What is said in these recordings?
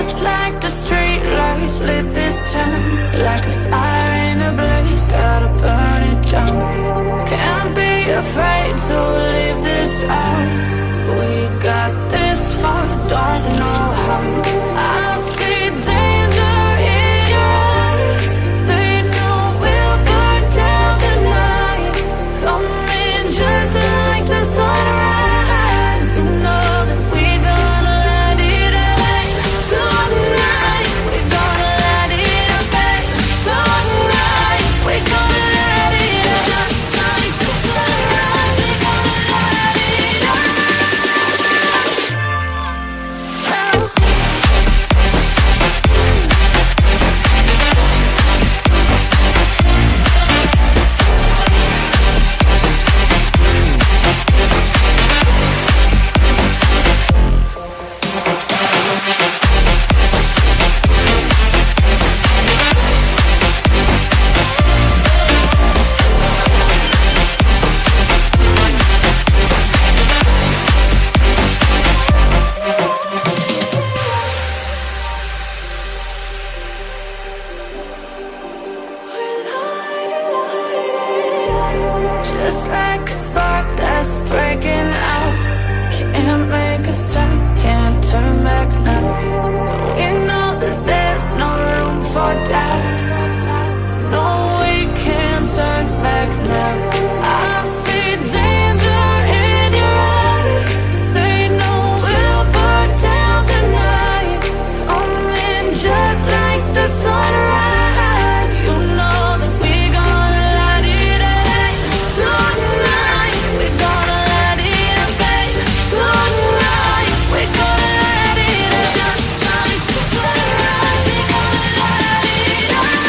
Just like the street lights lit this town, like a fire in a blaze, gotta burn it down. Can't be afraid to leave this out. We got this far, don't know how. I see danger in your eyes. They know we'll burn down the night. Coming just like the sunrise. You know that we gonna let it rain. Tonight, we gonna let it rain. Tonight, we gonna let it rain. Just like the sunrise, we gonna let it rain. Just like a spark that's breaking out. Can't make a stop, can't turn back now. We know that there's no room for doubt. No, we can't turn back now. I see danger in your eyes. They know we'll burn down the night. Coming just like the sunrise. You know that we gonna let it rain. Tonight, we gonna let it rain. Tonight, we gonna let it rain. Just like the sunrise, we gonna let it rain.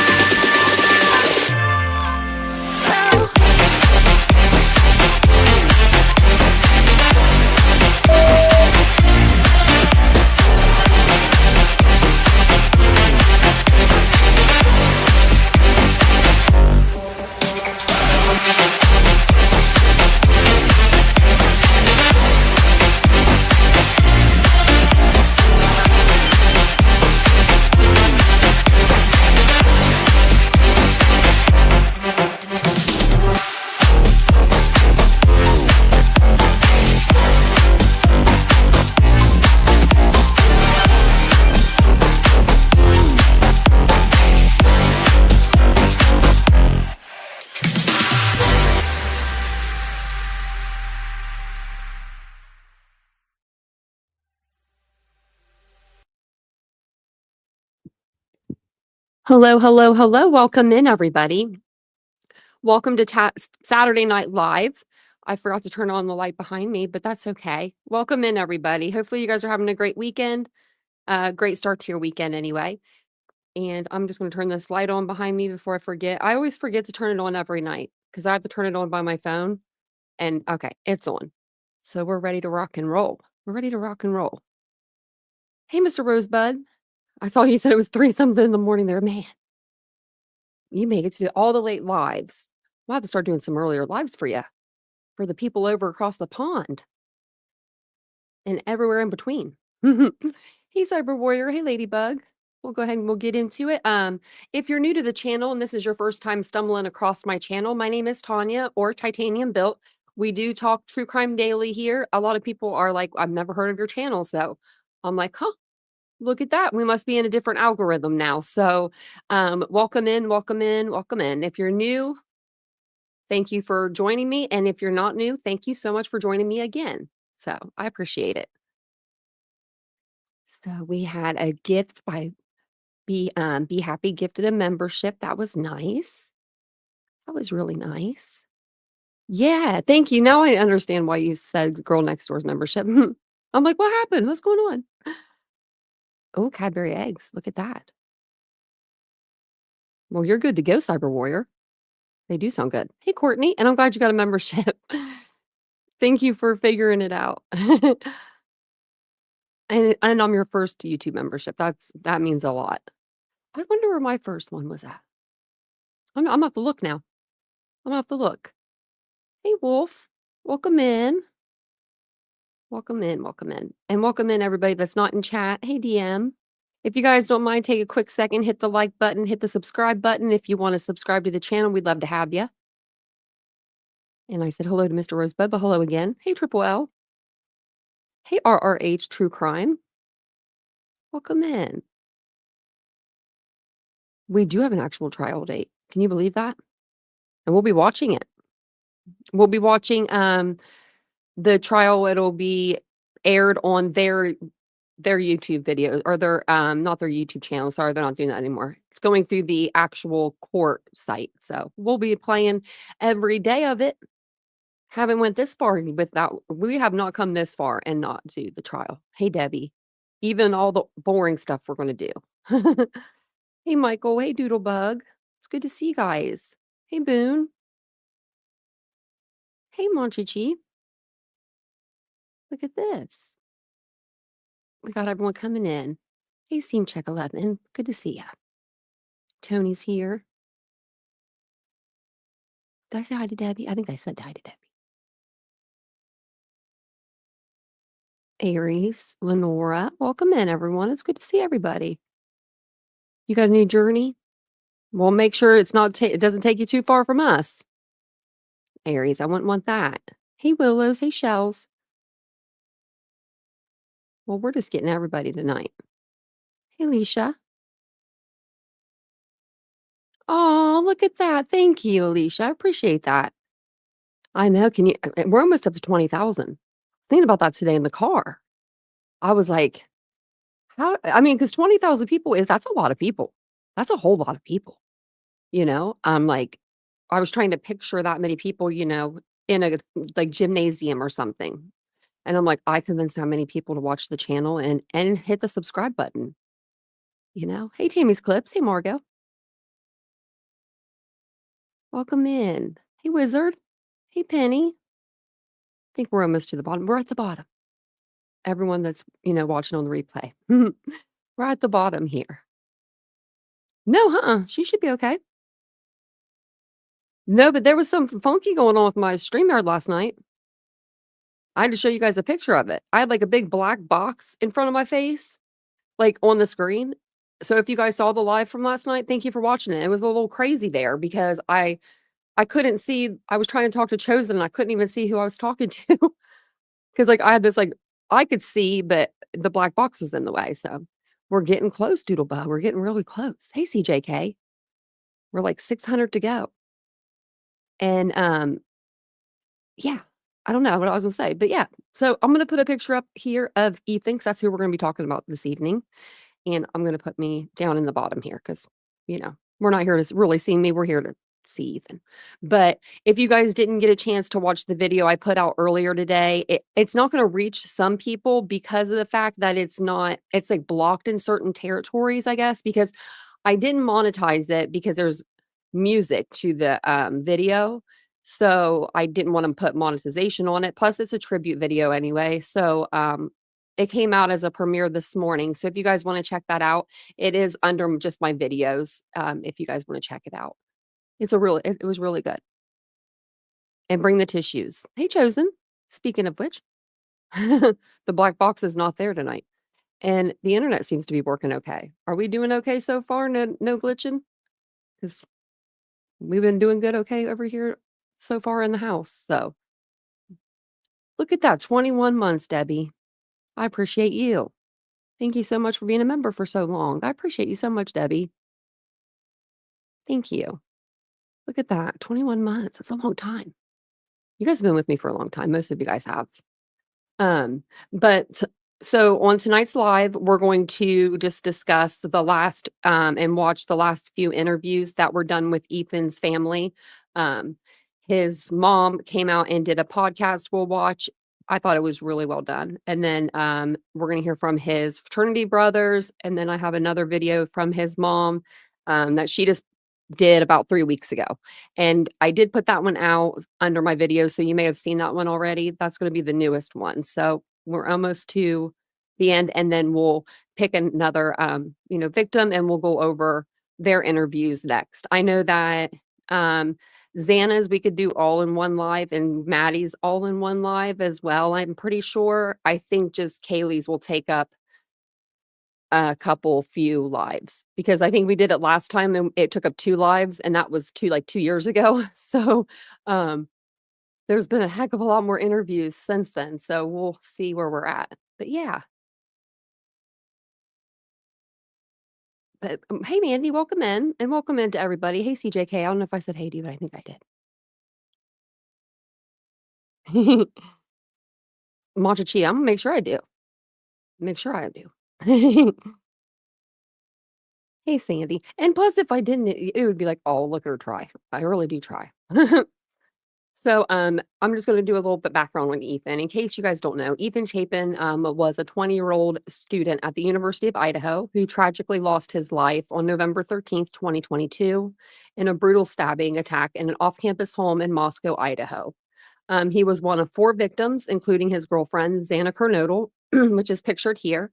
Hello, hello, hello. Welcome in, everybody. Welcome to Saturday Night Live. I forgot to turn on the light behind me, but that's okay. Welcome in, everybody. Hopefully you guys are having a great weekend. Great start to your weekend anyway. And I'm just going to turn this light on behind me before I forget. I always forget to turn it on every night because I have to turn it on by my phone. And okay, it's on. So we're ready to rock and roll. We're ready to rock and roll. Hey, Mr. Rosebud. I saw you said it was 3-something in the morning there. Man, you make it to all the late lives. We'll have to start doing some earlier lives for you, for the people over across the pond and everywhere in between. Hey, Cyber Warrior. Hey, Ladybug. We'll go ahead and we'll get into it. If you're new to the channel and this is your first time stumbling across my channel, my name is Tanya, or TitaniumBuilt. We do talk true crime daily here. A lot of people are like, I've never heard of your channel. So I'm like, huh, look at that. We must be in a different algorithm now. So welcome in, welcome in, welcome in. If you're new, thank you for joining me. And if you're not new, thank you so much for joining me again. So I appreciate it. So we had a gift by Be Happy gifted a membership. That was nice. That was really nice. Yeah, thank you. Now I understand why you said Girl Next Door's membership. I'm like, what happened? What's going on? Oh, Cadbury eggs. Look at that. Well, you're good to go, Cyber Warrior. They do sound good. Hey, Courtney, and I'm glad you got a membership. Thank you for figuring it out. And I'm your first YouTube membership. That means a lot. I wonder where my first one was at. I'm gonna have to look now. I'm gonna have to look. Hey, Wolf. Welcome in. Welcome in. Welcome in. And welcome in everybody that's not in chat. Hey, DM. If you guys don't mind, take a quick second, hit the like button, hit the subscribe button. If you want to subscribe to the channel, we'd love to have you. And I said hello to Mr. Rosebud, but hello again. Hey, Triple L. Hey, RRH True Crime. Welcome in. We do have an actual trial date. Can you believe that? And we'll be watching it. We'll be watching the trial. It'll be aired on their YouTube videos, or their not their YouTube channel. Sorry, they're not doing that anymore. It's going through the actual court site. So we'll be playing every day of it. Haven't went this far without, we have not come this far and not do the trial. Hey, Debbie. Even all the boring stuff we're going to do. Hey, Michael. Hey, Doodlebug. It's good to see you guys. Hey, Boone. Hey, Monchichi. Look at this. We got everyone coming in. Hey, Seam Check 11. Good to see ya. Tony's here. Did I say hi to Debbie? I think I said hi to Debbie. Aries, Lenora. Welcome in, everyone. It's good to see everybody. You got a new journey? Well, make sure it's not it doesn't take you too far from us. Aries, I wouldn't want that. Hey, Willows. Hey, Shells. Well, we're just getting everybody tonight. Hey, Alicia. Oh, look at that. Thank you, Alicia. I appreciate that. I know. Can you? We're almost up to 20,000. Thinking about that today in the car. I was like, how? I mean, because 20,000 people that's a lot of people. That's a whole lot of people. I'm like, I was trying to picture that many people, in a like gymnasium or something. And I'm like, I convinced how many people to watch the channel and hit the subscribe button. Hey, Tammy's Clips. Hey, Margot. Welcome in. Hey, Wizard. Hey, Penny. I think we're almost to the bottom. We're at the bottom. Everyone that's, watching on the replay. We're at the bottom here. No, she should be okay. No, but there was some funky going on with my StreamYard last night. I had to show you guys a picture of it. I had like a big black box in front of my face, like on the screen. So if you guys saw the live from last night, thank you for watching it. It was a little crazy there because I couldn't see. I was trying to talk to Chosen and I couldn't even see who I was talking to because like I had this like I could see, but the black box was in the way. So we're getting close, Doodlebug. We're getting really close. Hey, CJK. We're like 600 to go. And yeah, I don't know what I was gonna say, but yeah. So I'm gonna put a picture up here of Ethan, 'cause that's who we're gonna be talking about this evening. And I'm gonna put me down in the bottom here because, we're not here to really see me. We're here to see Ethan. But if you guys didn't get a chance to watch the video I put out earlier today, it's not gonna reach some people because of the fact that it's like blocked in certain territories, I guess, because I didn't monetize it because there's music to the video. So I didn't want to put monetization on it. Plus, it's a tribute video anyway. So it came out as a premiere this morning. So if you guys want to check that out, it is under just my videos. If you guys want to check it out, it was really good. And bring the tissues. Hey, Chosen. Speaking of which, the black box is not there tonight. And the internet seems to be working okay. Are we doing okay so far? No glitching? Because we've been doing good okay over here so far in the house. So look at that, 21 months, Debbie. I appreciate you. Thank you so much for being a member for so long. I appreciate you so much, Debbie. Thank you. Look at that, 21 months. That's a long time. You guys have been with me for a long time. Most of you guys have. But so on tonight's live, we're going to just discuss the last and watch the last few interviews that were done with Ethan's family. His mom came out and did a podcast we'll watch. I thought it was really well done. And then we're going to hear from his fraternity brothers. And then I have another video from his mom that she just did about 3 weeks ago. And I did put that one out under my video. So you may have seen that one already. That's going to be the newest one. So we're almost to the end. And then we'll pick another, victim and we'll go over their interviews next. I know that Xana's we could do all in one live and Maddie's all in one live as well. I'm pretty sure. I think just Kaylee's will take up a few lives, because I think we did it last time and it took up 2 lives, and that was 2 years ago. So, there's been a heck of a lot more interviews since then, so we'll see where we're at. But yeah. But, hey, Mandy, welcome in, and welcome in to everybody. Hey, CJK, I don't know if I said hey to you, but I think I did. Matcha Chia, Imma make sure I do. Make sure I do. Hey, Sandy. And plus, if I didn't, it would be like, "Oh, look at her try." I really do try. So, I'm just gonna do a little bit background on Ethan. In case you guys don't know, Ethan Chapin, was a 20-year-old student at the University of Idaho who tragically lost his life on November 13th, 2022 in a brutal stabbing attack in an off-campus home in Moscow, Idaho. He was one of 4 victims, including his girlfriend, Xana Kernodle, which is pictured here,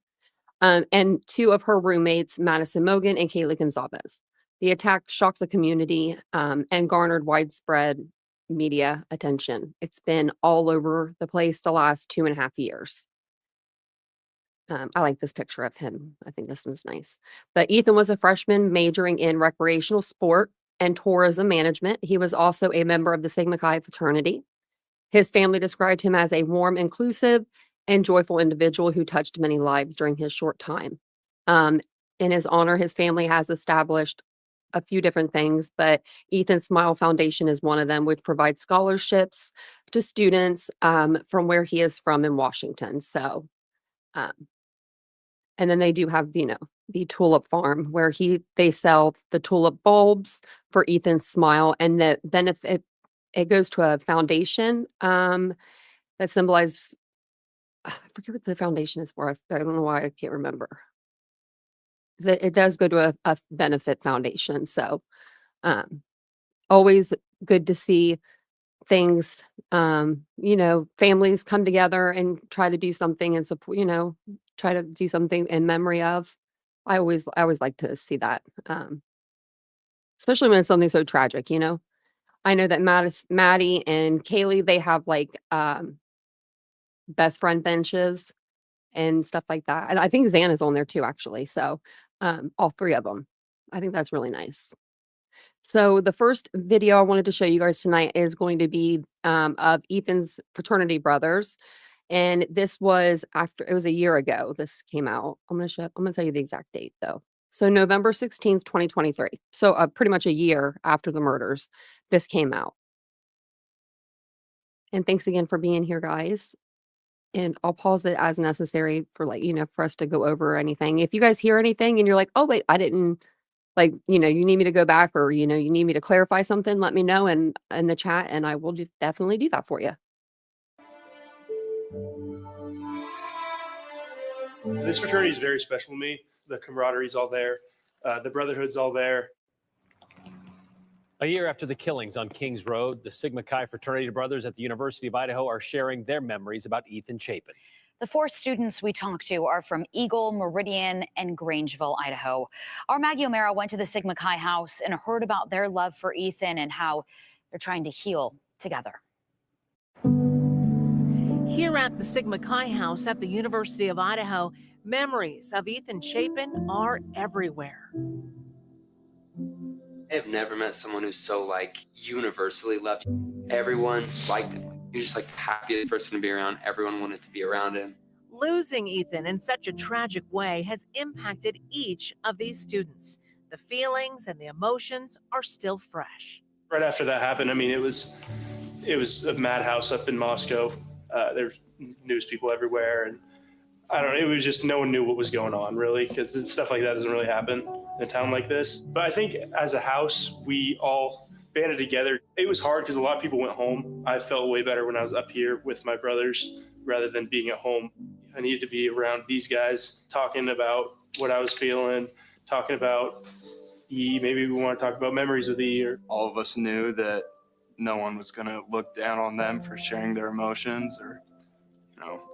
and 2 of her roommates, Madison Mogan and Kaylee Gonzalez. The attack shocked the community, and garnered widespread media attention. It's been all over the place the last 2.5 years. I like this picture of him. I think this one's nice. But Ethan was a freshman majoring in recreational sport and tourism management. He was also a member of the Sigma Chi fraternity. His family described him as a warm, inclusive, and joyful individual who touched many lives during his short time. In his honor, his family has established a few different things, but Ethan Smile Foundation is one of them, which provides scholarships to students from where he is from in Washington. So, um, and then they do have, the tulip farm where they sell the tulip bulbs for Ethan's Smile, and the benefit, it goes to a foundation that symbolizes, I forget what the foundation is for. I don't know why I can't remember. It does go to a benefit foundation. So, always good to see things, families come together and try to do something and support, try to do something in memory of. I always like to see that, especially when it's something so tragic. I know that Maddie and Kaylee, they have like best friend benches and stuff like that. And I think Xana's on there too, actually. So, all 3 of them. I think that's really nice. So the first video I wanted to show you guys tonight is going to be of Ethan's fraternity brothers. And this was it was a year ago this came out. I'm gonna tell you the exact date though. So November 16th, 2023. So pretty much a year after the murders, this came out. And thanks again for being here, guys. And I'll pause it as necessary for for us to go over anything. If you guys hear anything and you're like, oh wait, I didn't, you need me to go back, or you need me to clarify something, let me know in the chat and I will definitely do that for you. This fraternity is very special to me. The camaraderie's all there. The brotherhood's all there. A year after the killings on Kings Road, the Sigma Chi fraternity brothers at the University of Idaho are sharing their memories about Ethan Chapin. The 4 students we talked to are from Eagle, Meridian, and Grangeville, Idaho. Our Maggie O'Mara went to the Sigma Chi house and heard about their love for Ethan and how they're trying to heal together. Here at the Sigma Chi house at the University of Idaho, memories of Ethan Chapin are everywhere. I have never met someone who's so universally loved. Everyone liked him. He was just the happiest person to be around. Everyone wanted to be around him. Losing Ethan in such a tragic way has impacted each of these students. The feelings and the emotions are still fresh. Right after that happened, it was a madhouse up in Moscow. There's news people everywhere, and it was just no one knew what was going on, really, because stuff like that doesn't really happen in a town like this. But I think as a house, we all banded together. It was hard because a lot of people went home. I felt way better when I was up here with my brothers rather than being at home. I needed to be around these guys, talking about what I was feeling, talking about E. Maybe we want to talk about memories with E. All of us knew that no one was going to look down on them for sharing their emotions or,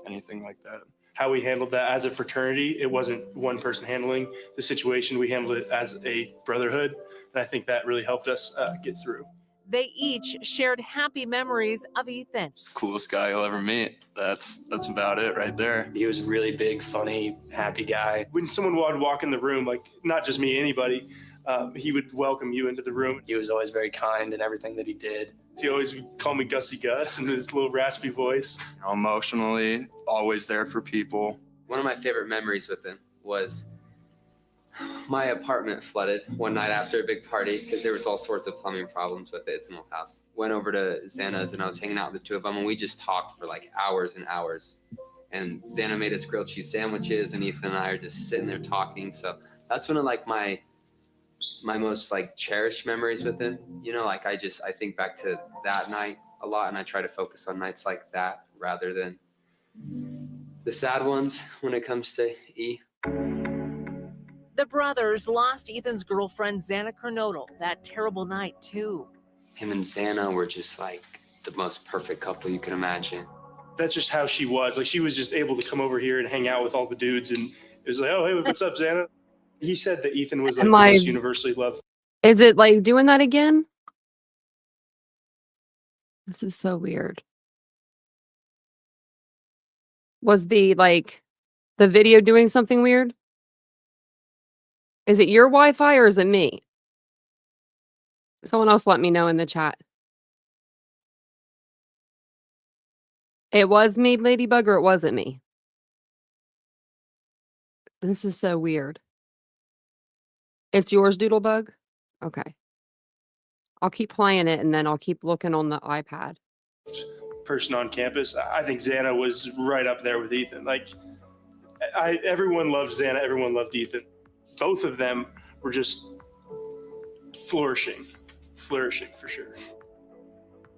anything like that. How we handled that as a fraternity, it wasn't one person handling the situation. We handled it as a brotherhood, and I think that really helped us get through. They each shared happy memories of Ethan. He's the coolest guy you'll ever meet. That's about it right there. He was a really big, funny, happy guy. When someone would walk in the room, like not just me, anybody, he would welcome you into the room. He was always very kind in everything that he did. He always would call me Gussie Gus in his little raspy voice. You know, emotionally, always there for people. One of my favorite memories with him was my apartment flooded one night after a big party because there was all sorts of plumbing problems with it. It's an old house. Went over to Xana's and I was hanging out with the two of them and we just talked for like hours and hours. And Xana made us grilled cheese sandwiches and Ethan and I are just sitting there talking. So that's one of like my most like cherished memories with him. You know, like I think back to that night a lot and I try to focus on nights like that rather than the sad ones when it comes to E. The brothers lost Ethan's girlfriend, Xana Kernodle, that terrible night, too. Him and Xana were just like the most perfect couple you could imagine. That's just how she was. Like she was just able to come over here and hang out with all the dudes and it was like, oh, hey, what's up, Xana? He said that Ethan was like the most universally loved. Is it like doing that again? This is so weird. Was the video doing something weird? Is it your Wi-Fi or is it me? Someone else let me know in the chat. It was me, Ladybug, or it wasn't me? This is so weird. It's yours, Doodlebug? Okay. I'll keep playing it and then I'll keep looking on the iPad. Person on campus. I think Xana was right up there with Ethan. Like everyone loved Xana, everyone loved Ethan. Both of them were just flourishing for sure.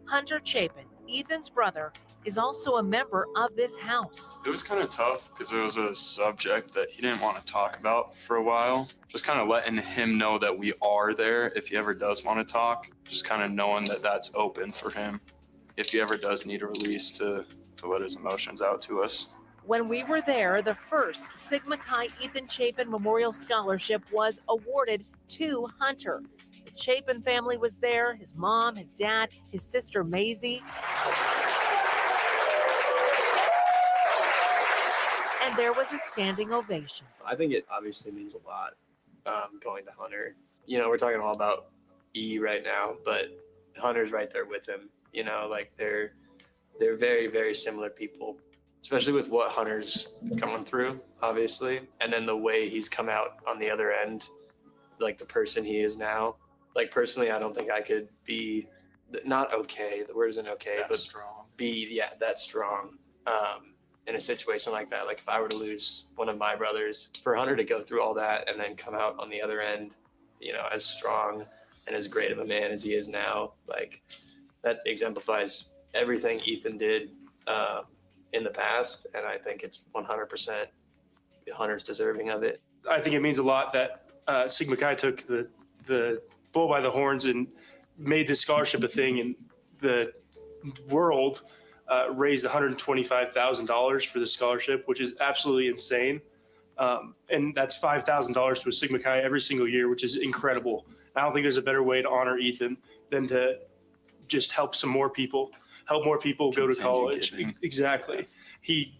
Hunter Chapin, Ethan's brother, is also a member of this house. It was kind of tough because it was a subject that he didn't want to talk about for a while. Just kind of letting him know that we are there if he ever does want to talk. Just kind of knowing that that's open for him if he ever does need a release to let his emotions out to us. When we were there, the first Sigma Chi Ethan Chapin Memorial Scholarship was awarded to Hunter. The Chapin family was there, his mom, his dad, his sister Maisie. And there was a standing ovation. I think it obviously means a lot going to Hunter. You know, we're talking all about E right now, but Hunter's right there with him. You know, like they're very, very similar people, especially with what Hunter's going through, obviously. And then the way he's come out on the other end, like the person he is now. Like personally, I don't think I could be not okay. The word isn't okay, but strong. Be that strong in a situation like that. Like if I were to lose one of my brothers, for Hunter to go through all that and then come out on the other end, you know, as strong and as great of a man as he is now, like that exemplifies everything Ethan did in the past. And I think it's 100% Hunter's deserving of it. I think it means a lot that Sigma Chi took the bull by the horns and made this scholarship a thing, and the world raised $125,000 for the scholarship, which is absolutely insane. And that's $5,000 to a Sigma Chi every single year, which is incredible. I don't think there's a better way to honor Ethan than to just help more people go to college. Exactly. He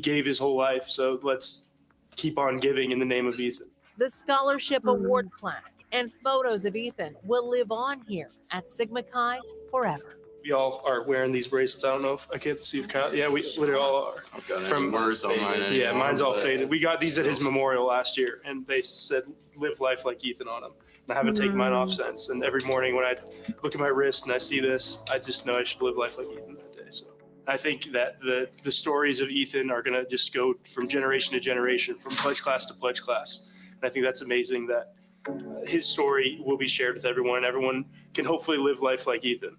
gave his whole life. So let's keep on giving in the name of Ethan. The scholarship award plaque and photos of Ethan will live on here at Sigma Chi forever. We all are wearing these bracelets. I don't know if I can't see if Kyle. Yeah, we literally all are. I've got any words on mine anymore. Yeah, mine's all faded. We got these at his memorial last year, and they said "Live life like Ethan" on them. And I haven't taken mine off since. And every morning when I look at my wrist and I see this, I just know I should live life like Ethan that day. So I think that the stories of Ethan are going to just go from generation to generation, from pledge class to pledge class. And I think that's amazing that his story will be shared with everyone, and everyone can hopefully live life like Ethan.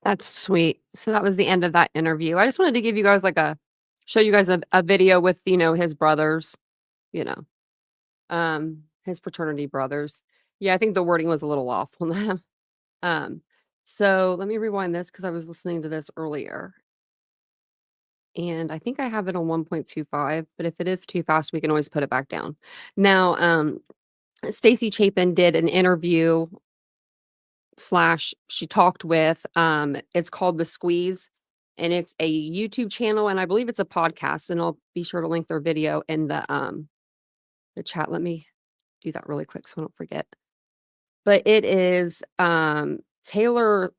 That's sweet. So that was the end of that interview. I just wanted to give you guys show you guys a video with, his brothers, his fraternity brothers. Yeah, I think the wording was a little off on that. So let me rewind this because I was listening to this earlier. and I think I have it on 1.25, but if it is too fast, we can always put it back down. Now, Stacy Chapin did an interview slash she talked with, it's called The Squeeze, and it's a YouTube channel, and I believe it's a podcast, and I'll be sure to link their video in the chat. Let me do that really quick so I don't forget. But it is Taylor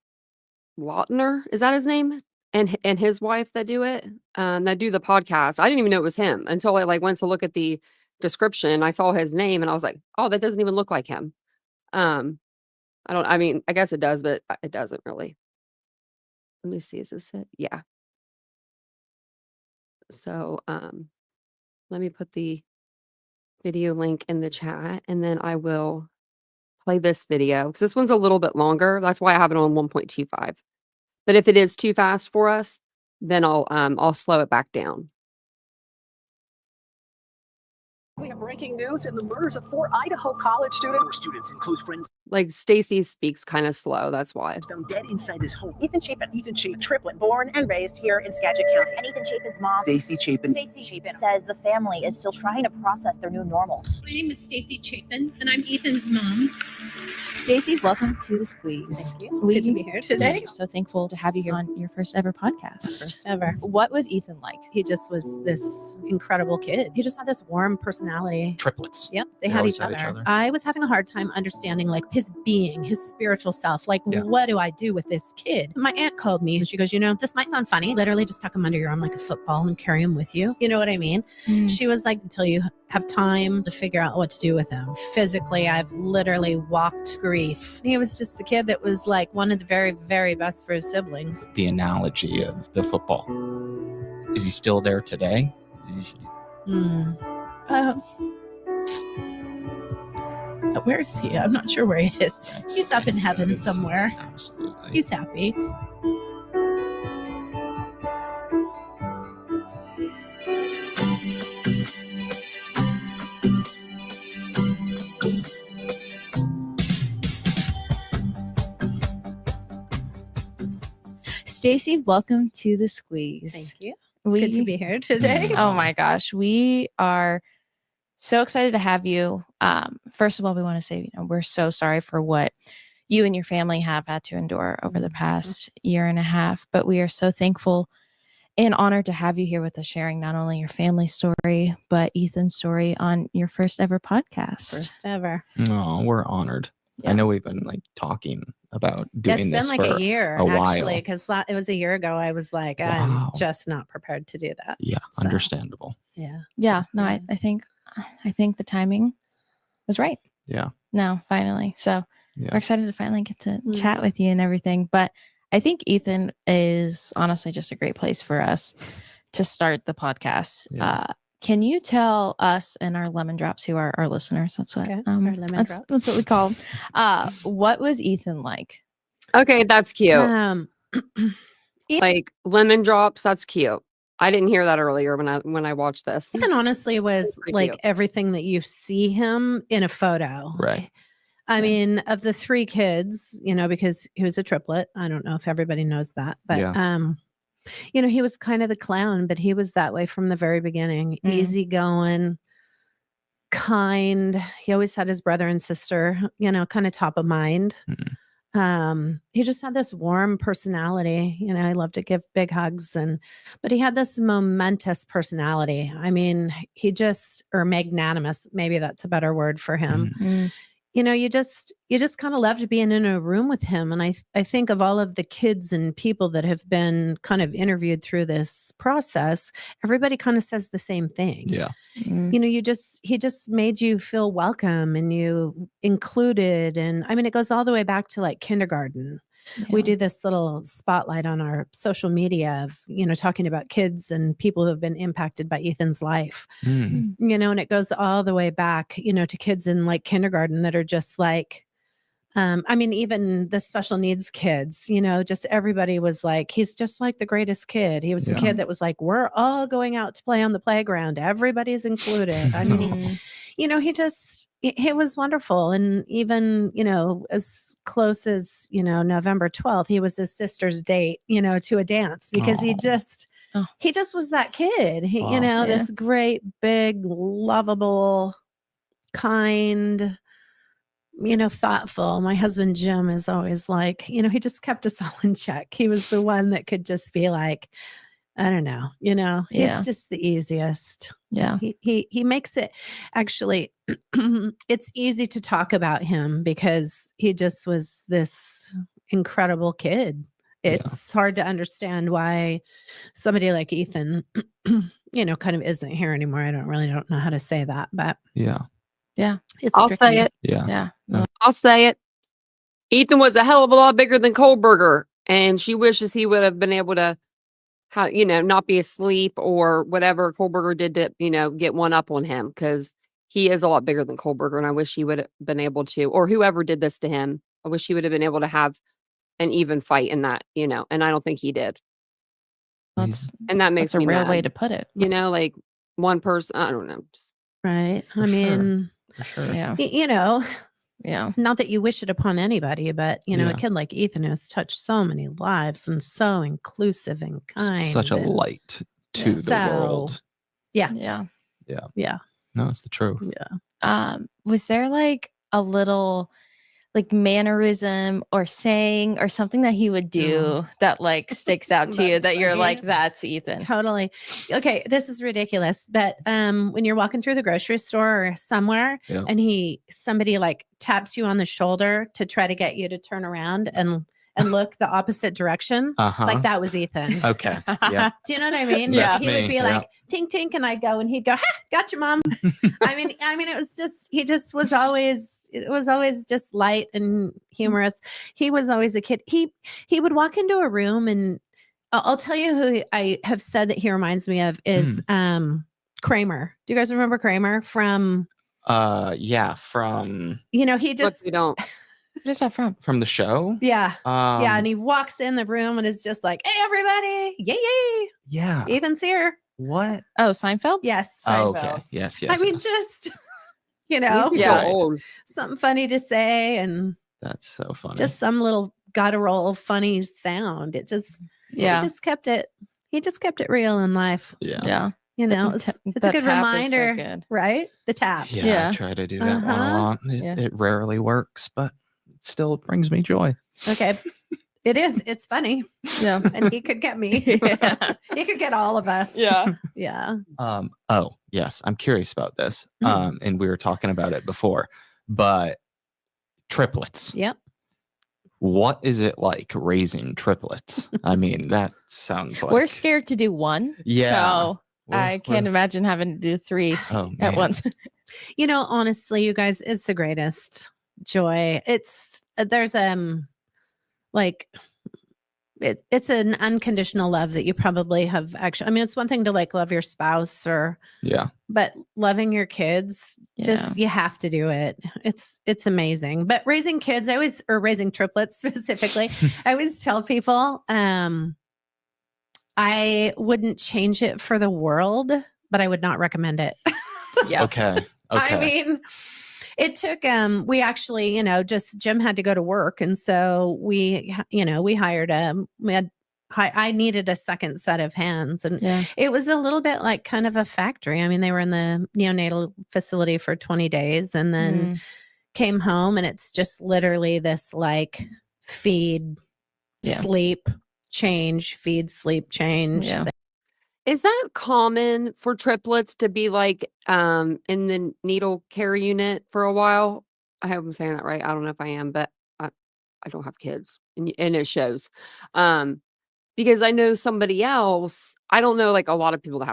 Lautner, is that his name? And his wife that do it, that do the podcast. I didn't even know it was him until I like went to look at the description. I saw his name and I was like, oh, that doesn't even look like him. I mean, I guess it does, but it doesn't really. Let me see, is this it? Yeah. So let me put the video link in the chat, and then I will play this video because this one's a little bit longer. That's why I have it on 1.25. But if it is too fast for us, then I'll slow it back down. We have breaking news in the murders of 4 Idaho college students. 4 students and close friends Like Stacy speaks kind of slow. That's why. found dead inside this home. Ethan Chapin, triplet, born and raised here in Skagit County. And Ethan Chapin's mom, Stacy Chapin. Stacy Chapin, says the family is still trying to process their new normal. My name is Stacy Chapin, and I'm Ethan's mom. Stacy, welcome to The Squeeze. Thank you. It's good to be here today. We're so thankful to have you here on your first ever podcast. First ever. What was Ethan like? He just was this incredible kid. He just had this warm personality. Triplets. Yep, they had each other. I was having a hard time understanding like his being, his spiritual self. Like, what do I do with this kid? My aunt called me and she goes, this might sound funny. Literally just tuck him under your arm like a football and carry him with you. You know what I mean? She was like, until you have time to figure out what to do with him. Physically, I've literally walked grief. He was just the kid that was like one of the very, very best for his siblings. The analogy of the football. Is he still there today? Where is he? I'm not sure where he is. He's up in heaven somewhere. Absolutely. He's happy. Stacy, welcome to The Squeeze. Thank you. It's good to be here today. Oh my gosh, we are so excited to have you. First of all, we want to say, we're so sorry for what you and your family have had to endure over the past year and a half, but we are so thankful and honored to have you here with us, sharing not only your family story, but Ethan's story on your first ever podcast. First ever. Oh, we're honored. I know we've been like talking about doing this for a year, while. because it was a year ago. I was like, I'm just not prepared to do that. Yeah, So, understandable. Yeah. No, I think the timing was right. Yeah. No, finally. So Yeah. we're excited to finally get to chat with you and everything. But I think Ethan is honestly just a great place for us to start the podcast. Yeah. Can you tell us and our lemon drops, who are our listeners, that's what our lemon drops. that's what we call them. What was Ethan like? Okay, that's cute. Ethan Like lemon drops, that's cute. I didn't hear that earlier when I watched this. honestly was pretty like cute. everything that you see him in a photo. Right. I mean, of the 3 kids, because he was a triplet. I don't know if everybody knows that, but he was kind of the clown, but he was that way from the very beginning. Easygoing, kind. He always had his brother and sister, kind of top of mind. He just had this warm personality. I love to give big hugs, but he had this momentous personality. I mean, or magnanimous, maybe that's a better word for him. You just kind of loved being in a room with him. And I think of all of the kids and people that have been kind of interviewed through this process, everybody kind of says the same thing. Yeah. He just made you feel welcome and you included. And I mean, it goes all the way back to like kindergarten. We do this little spotlight on our social media of, talking about kids and people who have been impacted by Ethan's life, and it goes all the way back, to kids in like kindergarten that are just like, I mean, even the special needs kids, just everybody was like, he's just like the greatest kid. He was the kid that was like, we're all going out to play on the playground. Everybody's included. I mean, it was wonderful. And even, as close as, November 12th, he was his sister's date, to a dance because he just he just was that kid. He, Wow. Yeah. this great, big, lovable, kind, thoughtful. My husband, Jim, is always like, he just kept us all in check. He was the one that could just be like, I don't know, Yeah. he's just the easiest. Yeah. He makes it actually, it's easy to talk about him because he just was this incredible kid. It's hard to understand why somebody like Ethan, kind of isn't here anymore. I don't know how to say that, but Yeah. it's I'll tricky. say it. Yeah. Yeah. I'll say it. Ethan was a hell of a lot bigger than Kohberger, and she wishes he would have been able to, not be asleep or whatever Kohberger did to, get one up on him, because he is a lot bigger than Kohberger, and I wish he would have been able to, or whoever did this to him, I wish he would have been able to have an even fight in that, and I don't think he did. And that makes That's a me real mad. way to put it. Like one person, I don't know. Just, Right. For I sure. mean, For sure. Yeah. Yeah. not that you wish it upon anybody, but Yeah. a kid like Ethan who has touched so many lives and so inclusive and kind. Such a and light to the world. Yeah. Yeah. Yeah. No, it's the truth. Yeah. Was there like a little like mannerism or saying or something that he would do that like sticks out to you That's that you're funny. like, that's Ethan? Totally. Okay, this is ridiculous, but when you're walking through the grocery store or somewhere Yeah. and somebody like taps you on the shoulder to try to get you to turn around and look the opposite direction, like that was Ethan. Okay. Yeah. Do you know what I mean? That's He would me, be yeah. like, tink, tink, and I'd go and he'd go, ha, gotcha, mom. I mean, it was just, it was always just light and humorous. He was always a kid. He would walk into a room and I'll tell you who I have said that he reminds me of is Kramer. Do you guys remember Kramer from? Yeah, from He look, just, we don't. What is that from? the show. yeah. Yeah. And Um, he walks in the room and is just like, hey, everybody. Yay. yeah. Ethan's here. What? Oh, Seinfeld? Yes. Oh, okay. Yes. I mean, yes. just, These people Yeah. are old. something funny to say and That's so funny. just some little guttural funny sound. It just, Yeah. he just kept it real in life. yeah. Yeah. It's a that good tap is so reminder, good. right? The tap. Yeah. Yeah. I try to do that one a Uh-huh. lot. It rarely works, but it still brings me joy. Okay. It is. It's funny. Yeah. And he could get me. Yeah. He could get all of us. Yeah. Yeah. Oh, yes. I'm curious about this. And we were talking about it before, but triplets. Yep. What is it like raising triplets? I mean, that sounds like We're scared to do one. Yeah. So We're- I can't imagine having to do three Oh, at man. once. Honestly, you guys, it's the greatest joy. There's like it's an unconditional love that you probably have actually. I mean, it's one thing to like love your spouse Yeah. but loving your kids, just you have to do it. It's amazing. But raising kids, or raising triplets specifically, I always tell people, I wouldn't change it for the world, but I would not recommend it. Yeah. Okay. I mean, it took we actually, just Jim had to go to work, and so we hired I needed a second set of hands, and it was a little bit like kind of a factory. I mean, they were in the neonatal facility for 20 days and then came home, and it's just literally this like feed, sleep, change, feed, sleep, change. Yeah. Is that common for triplets to be like in the needle care unit for a while? I hope I'm saying that right. I don't know if I am, but I don't have kids, and it shows. Because I know somebody else. I don't know like a lot of people that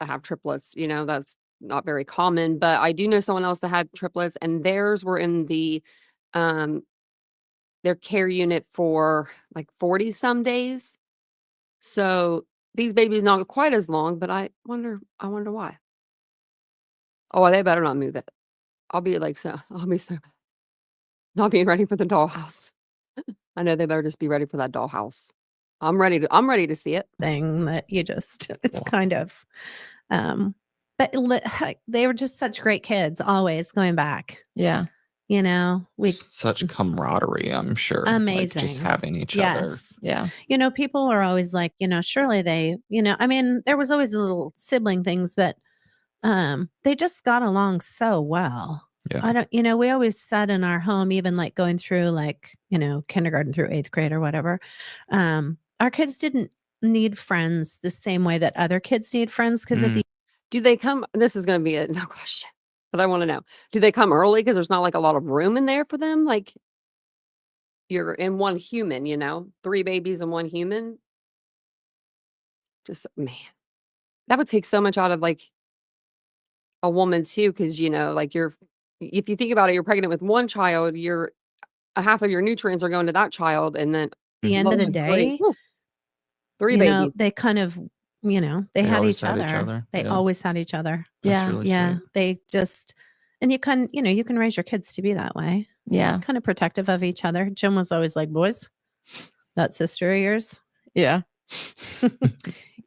have triplets. That's not very common, but I do know someone else that had triplets, and theirs were in the their care unit for like 40 some days. So these babies not quite as long, but I wonder why. Oh, they better not move it. I'll be so not being ready for the dollhouse. I know they better just be ready for that dollhouse. I'm ready to see it. Thing that it's kind of, but they were just such great kids, always going back. Yeah. You know, we Such camaraderie, I'm sure. Like just amazing. having each other. Yes. Yeah. You know, people are always like, you know, surely they, you know, I mean, there was always little sibling things, but they just got along so well. Yeah. I don't, you know, we always said in our home, even like going through like, you know, kindergarten through 8th grade or whatever, our kids didn't need friends the same way that other kids need friends. Because at the Do they come? This is going to be a no question, but I want to know: do they come early because there's not like a lot of room in there for them? Like you're in one human, you know, 3 babies and 1 human. Just man, that would take so much out of like a woman too, because you know, like if you think about it, you're pregnant with 1 child, you're a half of your nutrients are going to that child, and then the end of the day, 3 you know, babies. they kind of, you know, they had always each had other. each other. They Yeah. always had each other. Yeah. really Yeah. sweet. They just, and you can, you know, you can raise your kids to be that way. Yeah. Kind of protective of each other. Jim was always like, boys, that sister of yours, Yeah.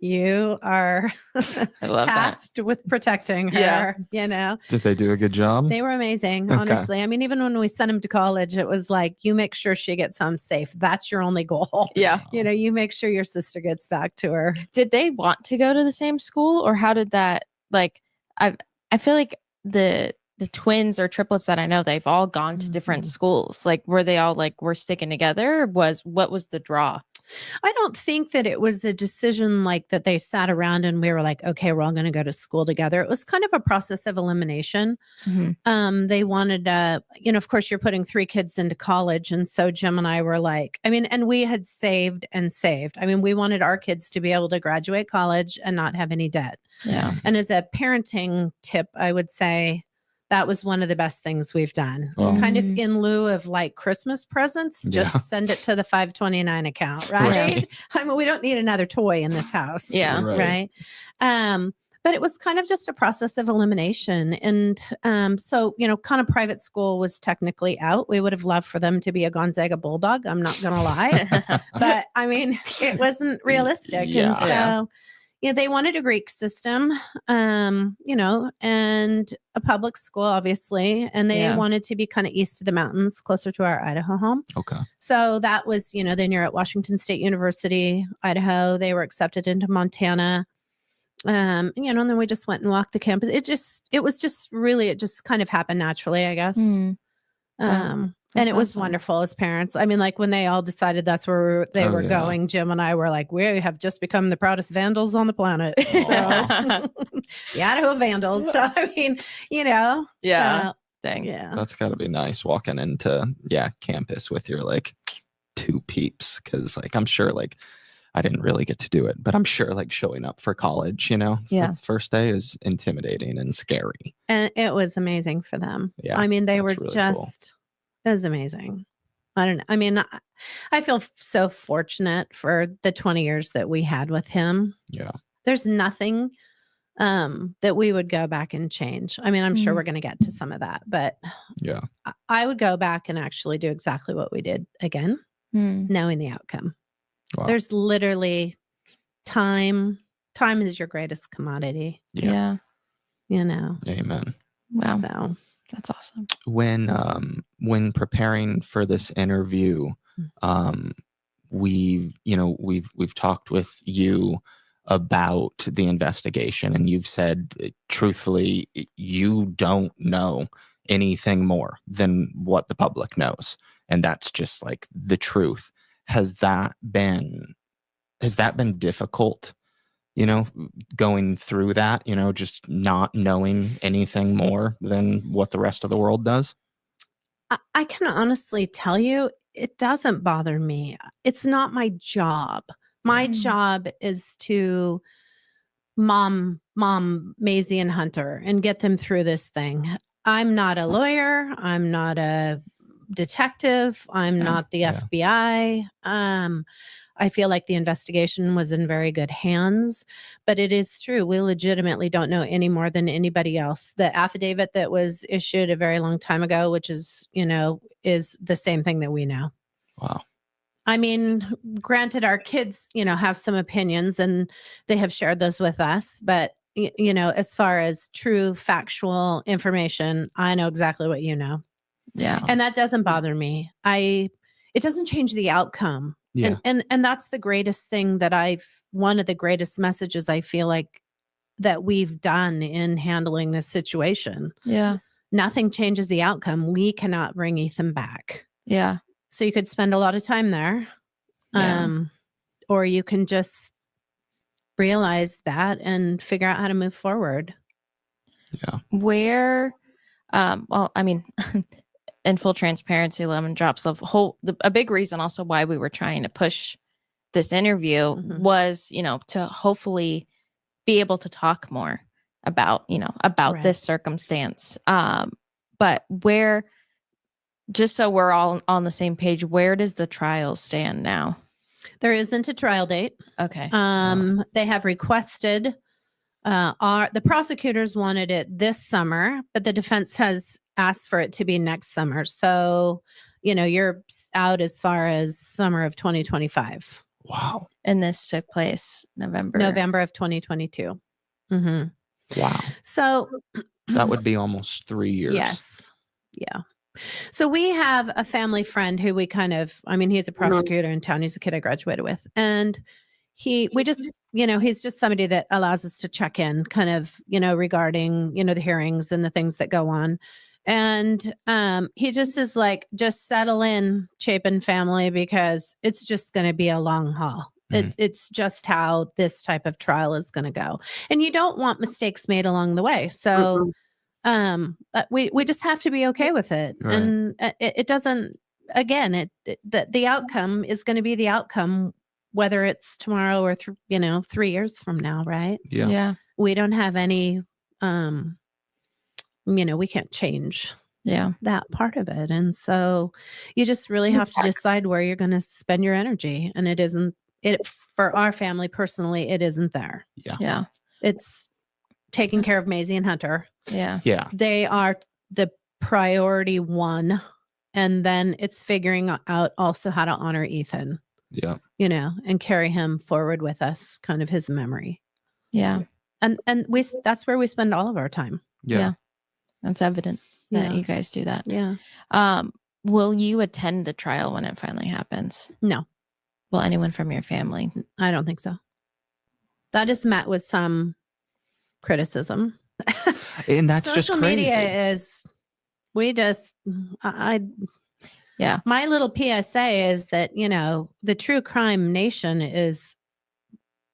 you are I love that. tasked with protecting her. Yeah. You know, Did they do a good job? they were amazing. Okay. Honestly, I mean, even when we sent him to college, it was like, you make sure she gets home safe. That's your only goal. Yeah. You know, you make sure your sister gets back to her. Did they want to go to the same school, or how did that, like, I feel like the twins or triplets that I know, they've all gone to different schools. Like, were they all like, we're sticking together? What was the draw? I don't think that it was a decision like that they sat around and we were like, okay, we're all going to go to school together. It was kind of a process of elimination. They wanted, you know, of course, you're putting 3 kids into college. And so Jim and I were like, I mean, and we had saved and saved. I mean, we wanted our kids to be able to graduate college and not have any debt. Yeah. And as a parenting tip, I would say, that was one of the best things we've done. Wow. Kind of in lieu of like Christmas presents, just send it to the 529 account, right? I mean, we don't need another toy in this house. Yeah. Right. But it was kind of just a process of elimination. And so, you know, kind of private school was technically out. We would have loved for them to be a Gonzaga Bulldog. I'm not going to lie. But I mean, it wasn't realistic. Yeah. And so, yeah, they wanted a Greek system, you know, and a public school, obviously. And they wanted to be kind of east of the mountains, closer to our Idaho home. Okay. So that was, you know, then you're at Washington State University, Idaho. They were accepted into Montana. You know, and then we just went and walked the campus. It just kind of happened naturally, I guess. And it was wonderful as parents. I mean, like when they all decided that's where they were going, Jim and I were like, we have just become the proudest Vandals on the planet. So the Idaho Vandals. So, I mean, you know. Yeah. So, Dang. yeah. That's got to be nice walking into campus with your like 2 peeps, because like I'm sure like I didn't really get to do it, but I'm sure like showing up for college, you know, for the first day is intimidating and scary. And it was amazing for them. Yeah, I mean, they were really just, cool. it was amazing. I don't know. I mean, I feel so fortunate for the 20 years that we had with him. Yeah. There's nothing that we would go back and change. I mean, I'm sure we're going to get to some of that, but yeah, I would go back and actually do exactly what we did again, knowing the outcome. Wow. There's literally time. Time is your greatest commodity. Yeah. You know. Amen. Wow. So that's awesome. When preparing for this interview, we've talked with you about the investigation, and you've said truthfully you don't know anything more than what the public knows, and that's just like the truth. Has that been difficult, you know, going through that, you know, just not knowing anything more than what the rest of the world does? I can honestly tell you, it doesn't bother me. It's not my job. My job is to mom Maisie and Hunter and get them through this thing. I'm not a lawyer. I'm not a detective. I'm not the FBI. I feel like the investigation was in very good hands, but it is true. We legitimately don't know any more than anybody else. The affidavit that was issued a very long time ago, which is, you know, is the same thing that we know. Wow. I mean, granted, our kids, you know, have some opinions and they have shared those with us, but you know, as far as true factual information, I know exactly what you know. Yeah. And that doesn't bother me. It doesn't change the outcome. Yeah. And that's the greatest thing that one of the greatest messages I feel like that we've done in handling this situation. Yeah. Nothing changes the outcome. We cannot bring Ethan back. Yeah. So you could spend a lot of time there. Yeah. Or you can just realize that and figure out how to move forward. Yeah. Where, well, I mean, in full transparency, Lemon Drops a big reason also why we were trying to push this interview was, to hopefully be able to talk more about, about this circumstance. But where, just so we're all on the same page, where does the trial stand now? There isn't a trial date. Okay. They have requested, the prosecutors wanted it this summer, but the defense has asked for it to be next summer. So, you're out as far as summer of 2025. Wow. And this took place November of 2022. Wow. So that would be almost 3 years. Yes. Yeah. So we have a family friend who he's a prosecutor in town. He's a kid I graduated with. And he's just somebody that allows us to check in kind of, regarding, the hearings and the things that go on. And he just is like, just settle in, Chapin family, because it's just going to be a long haul. It's just how this type of trial is going to go. And you don't want mistakes made along the way. So we just have to be okay with it. Right. And it doesn't, again, the outcome is going to be the outcome, whether it's tomorrow or 3 years from now. Right. Yeah. Yeah. We don't have any, we can't change that part of it. And so you just really have to decide where you're going to spend your energy. And for our family personally, it isn't there. Yeah. Yeah. It's taking care of Maisie and Hunter. Yeah. Yeah. They are the priority one. And then it's figuring out also how to honor Ethan. Yeah. And carry him forward with us, kind of his memory. Yeah. And that's where we spend all of our time. Yeah. That's evident that you guys do that. Yeah. Will you attend the trial when it finally happens? No. Will anyone from your family? I don't think so. That is met with some criticism. And that's just Social crazy. media is, my little PSA is that, the true crime nation is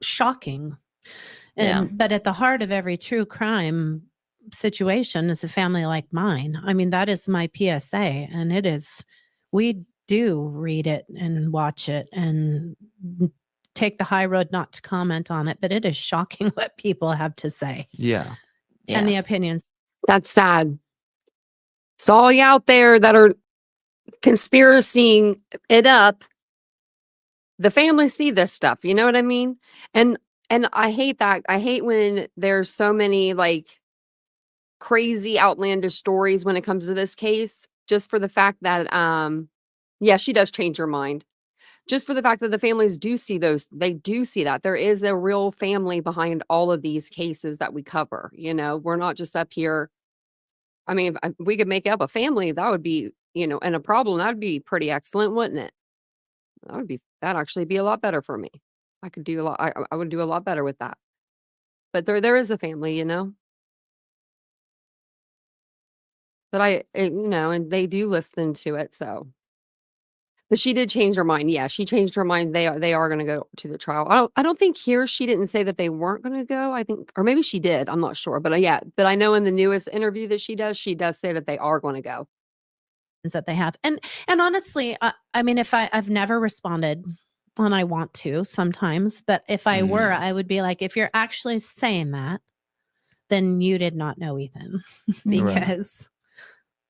shocking. But at the heart of every true crime situation is a family like mine. I mean, that is my PSA. And it is, we do read it and watch it and take the high road not to comment on it, but it is shocking what people have to say. Yeah. And the opinions. That's sad. It's all you out there that are conspiracying it up. The family see this stuff. You know what I mean? And I hate that. I hate when there's so many like crazy outlandish stories when it comes to this case, just for the fact that she does change her mind. Just for the fact that the families do see those, they do see that there is a real family behind all of these cases that we cover. We're not just up here. I mean, if we could make up a family, that would be, and a problem, that would be pretty excellent, wouldn't it? That'd actually be a lot better for me. I could do a lot. I would do a lot better with that. But there is a family, But and they do listen to it. So, but she did change her mind. Yeah, she changed her mind. They are going to go to the trial. I don't think here she didn't say that they weren't going to go. I think, or maybe she did. I'm not sure. But but I know in the newest interview that she does say that they are going to go. That they have, and honestly, I mean, if I've never responded. And I want to sometimes, but if I were, I would be like, if you're actually saying that, then you did not know Ethan because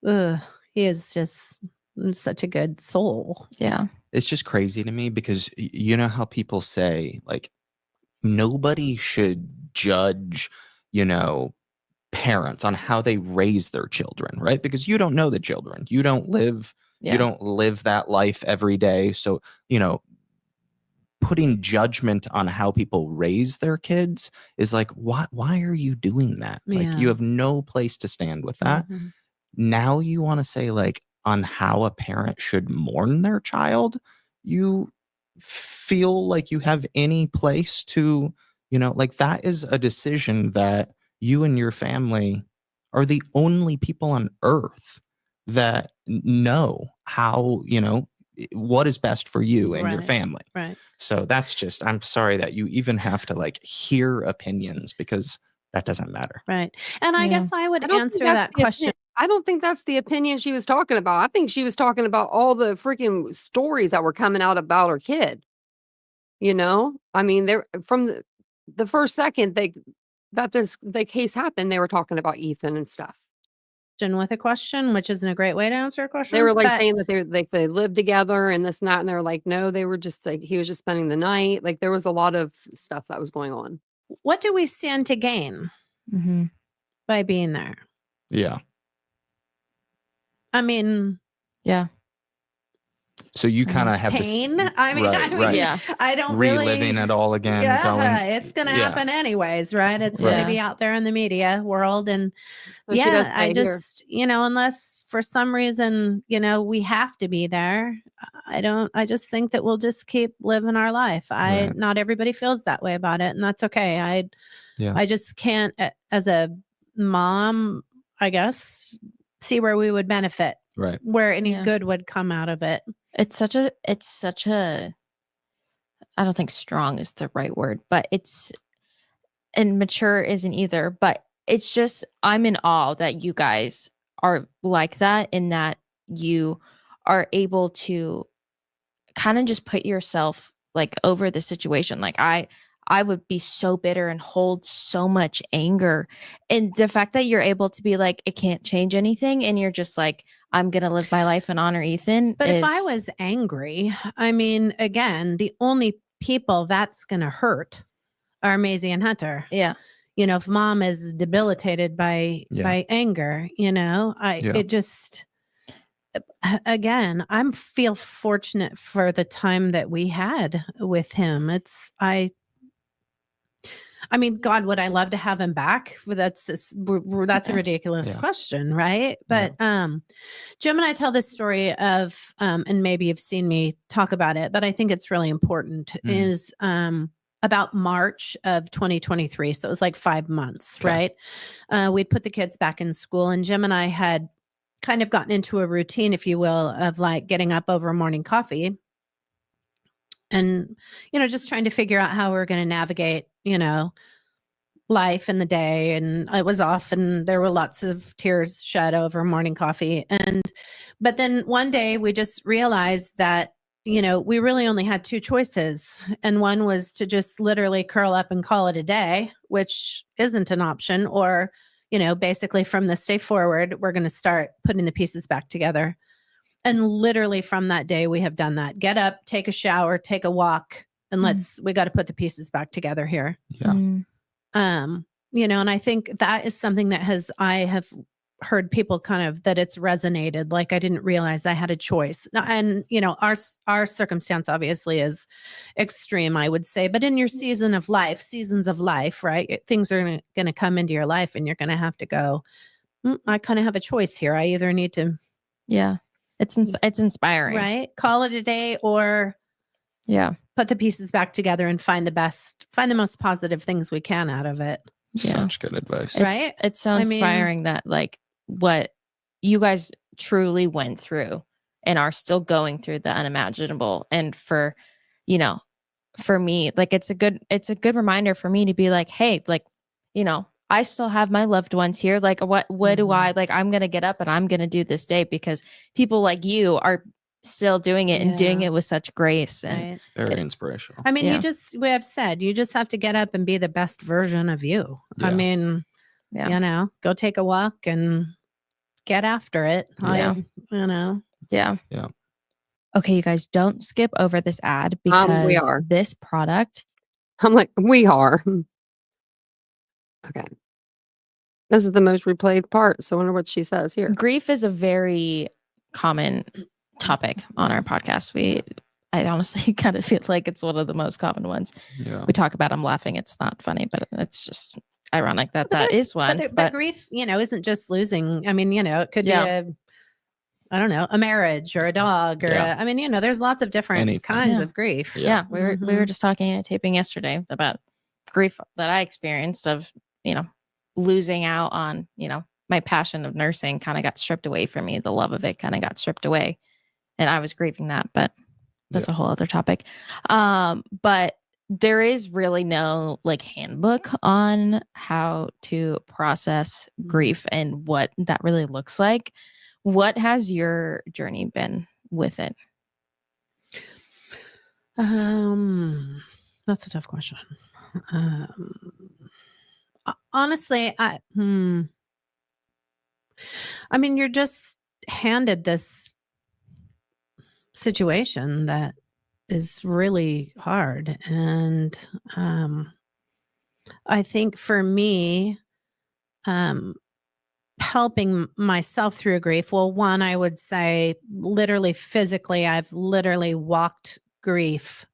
he is just such a good soul. Yeah. It's just crazy to me because you know how people say like nobody should judge, parents on how they raise their children, right? Because you don't know the children. You don't live that life every day. So, putting judgment on how people raise their kids is like, why are you doing that? Like you have no place to stand with that. Now you want to say like, on how a parent should mourn their child, you feel like you have any place to, like that is a decision that you and your family are the only people on earth that know how, what is best for you and your family. Right. So that's just, I'm sorry that you even have to like hear opinions, because that doesn't matter. Right. And I guess I would I don't think answer that's that the question. I don't think that's the opinion she was talking about. I think she was talking about all the freaking stories that were coming out about her kid. I mean, they're from the first second the case happened, they were talking about Ethan and stuff. With a question, which isn't a great way to answer a question. They were like but- saying that they lived together and this and that, and they were like, no, they were just like, he was just spending the night. Like there was a lot of stuff that was going on. What do we stand to gain by being there? Yeah. I mean, yeah. So you kind of have pain. this, I mean, Yeah. I don't reliving really, it all again. Yeah, it's going to happen anyways, right? It's going to be out there in the media world, and So she does I stay here. just, unless for some reason, we have to be there. I just think that we'll just keep living our life. Not everybody feels that way about it, and that's okay. I just can't, as a mom, I guess, see where we would benefit, right? Where any good would come out of it. It's such a I don't think strong is the right word, but and mature isn't either, but it's just, I'm in awe that you guys are like that, in that you are able to kind of just put yourself like over the situation. Like I would be so bitter and hold so much anger. And the fact that you're able to be like, it can't change anything. And you're just like, I'm going to live my life and honor Ethan. But if I was angry, I mean, again, the only people that's going to hurt are Maisie and Hunter. Yeah. If mom is debilitated by anger, it just, again, I feel fortunate for the time that we had with him. I mean, God, would I love to have him back? That's a ridiculous question, right? But Jim and I tell this story of, and maybe you've seen me talk about it, but I think it's really important, is about March of 2023. So it was like 5 months, right? We'd put the kids back in school, and Jim and I had kind of gotten into a routine, if you will, of like getting up over morning coffee and, just trying to figure out how we're going to navigate, life in the day. And I was off, and there were lots of tears shed over morning coffee. But then one day we just realized that, we really only had two choices. And one was to just literally curl up and call it a day, which isn't an option. Or, basically from this day forward, we're going to start putting the pieces back together. And literally from that day, we have done that. Get up, take a shower, take a walk, and we got to put the pieces back together here. Yeah. And I think that is something that I have heard people kind of, that it's resonated. Like, I didn't realize I had a choice. And, our circumstance obviously is extreme, I would say, but in your seasons of life, right? Things are going to come into your life, and you're going to have to go, I kind of have a choice here. I either need to, it's inspiring, right? Call it a day, or put the pieces back together and find the most positive things we can out of it. Such good advice. Right? It's so inspiring that like what you guys truly went through and are still going through, the unimaginable. And for me, like it's a good reminder for me to be like, hey, like, I still have my loved ones here. Like what do I, like, I'm going to get up and I'm going to do this day, because people like you are still doing it and doing it with such grace. And right. Very inspirational. I mean, we have said, you just have to get up and be the best version of you. Yeah. I mean, go take a walk and get after it. Yeah. Yeah. Yeah. Okay, you guys, don't skip over this ad, because we are. This product. I'm like, we are. Okay. This is the most replayed part. So I wonder what she says here. Grief is a very common topic on our podcast. I honestly kind of feel like it's one of the most common ones. Yeah. We talk about, I'm laughing. It's not funny, but it's just ironic that is one. But grief, isn't just losing. I mean, it could be I don't know, a marriage or a dog or I mean, there's lots of different kinds of grief. Yeah. We were just talking at taping yesterday about grief that I experienced of, losing out on, my passion of nursing kind of got stripped away from me. The love of it kind of got stripped away. And I was grieving that, but that's a whole other topic. But there is really no handbook on how to process grief and what that really looks like. What has your journey been with it? That's a tough question. Honestly, I mean, you're just handed this situation that is really hard. And I think for me, helping myself through grief, well, one, I would say literally physically, I've literally walked grief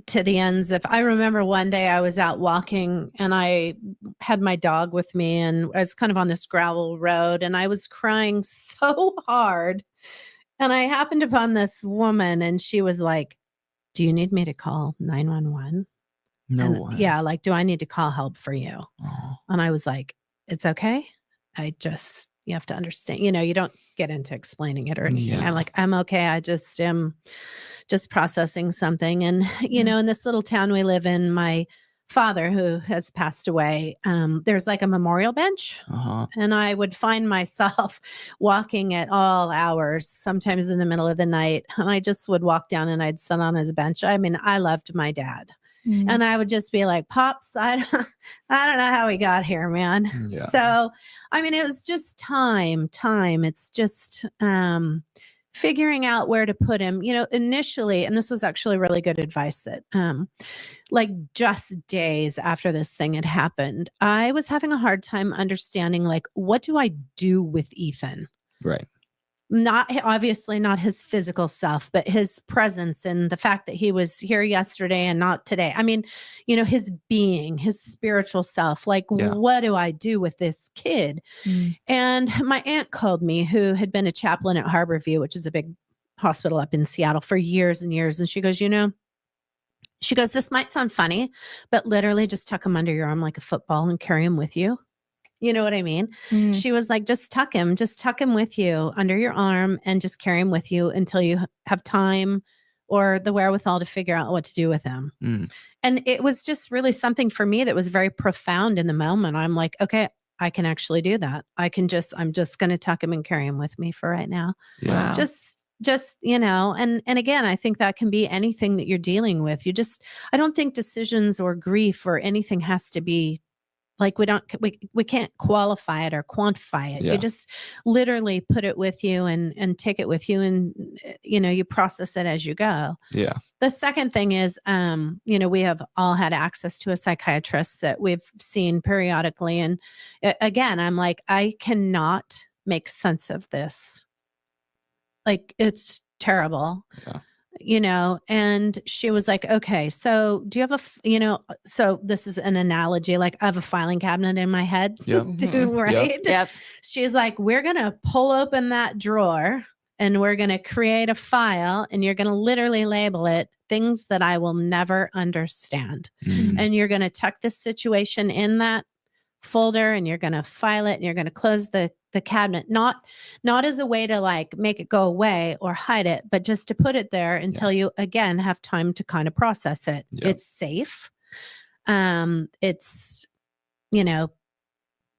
to the ends of. I remember one day I was out walking and I had my dog with me and I was kind of on this gravel road and I was crying so hard. And I happened upon this woman and she was like, "Do you need me to call 911?" No And way. yeah, like, "Do I need to call help for you?" Oh. And I was like, "It's okay. You have to understand, you don't get into explaining it or anything." Yeah. I'm like, "I'm okay. I just am just processing something." And, in this little town we live in, my father, who has passed away, there's like a memorial bench. And I would find myself walking at all hours, sometimes in the middle of the night. And I just would walk down and I'd sit on his bench. I mean, I loved my dad. And I would just be like, "Pops, I don't know how we got here, man." Yeah. So, I mean, it was just time. It's just figuring out where to put him, initially. And this was actually really good advice that just days after this thing had happened, I was having a hard time understanding, what do I do with Ethan? Right. Obviously not his physical self, but his presence and the fact that he was here yesterday and not today. I mean, his being, his spiritual self, what do I do with this kid? And my aunt called me, who had been a chaplain at Harborview, which is a big hospital up in Seattle, for years and years. And she goes, "This might sound funny, but literally just tuck him under your arm like a football and carry him with you." You know what I mean? She was like, just tuck him with you under your arm and just carry him with you until you have time or the wherewithal to figure out what to do with him. And it was just really something for me that was very profound in the moment. I'm like, okay, I can actually do that. I'm just going to tuck him and carry him with me for right now. Yeah. Wow. Just, and again, I think that can be anything that you're dealing with. I don't think decisions or grief or anything has to be we can't qualify it or quantify it. Yeah. You just literally put it with you and take it with you and, you process it as you go. Yeah. The second thing is, we have all had access to a psychiatrist that we've seen periodically. And again, I'm like, I cannot make sense of this. It's terrible. Yeah. And she was like, "Okay, so do you have so this is an analogy, I have a filing cabinet in my head." Yep. Right? Yep. She's like, "We're going to pull open that drawer and we're going to create a file and you're going to literally label it things that I will never understand. And you're going to tuck this situation in that folder and you're going to file it and you're going to close the cabinet, not as a way to make it go away or hide it, but just to put it there until you again have time to kind of process it. Yeah. It's safe. It's,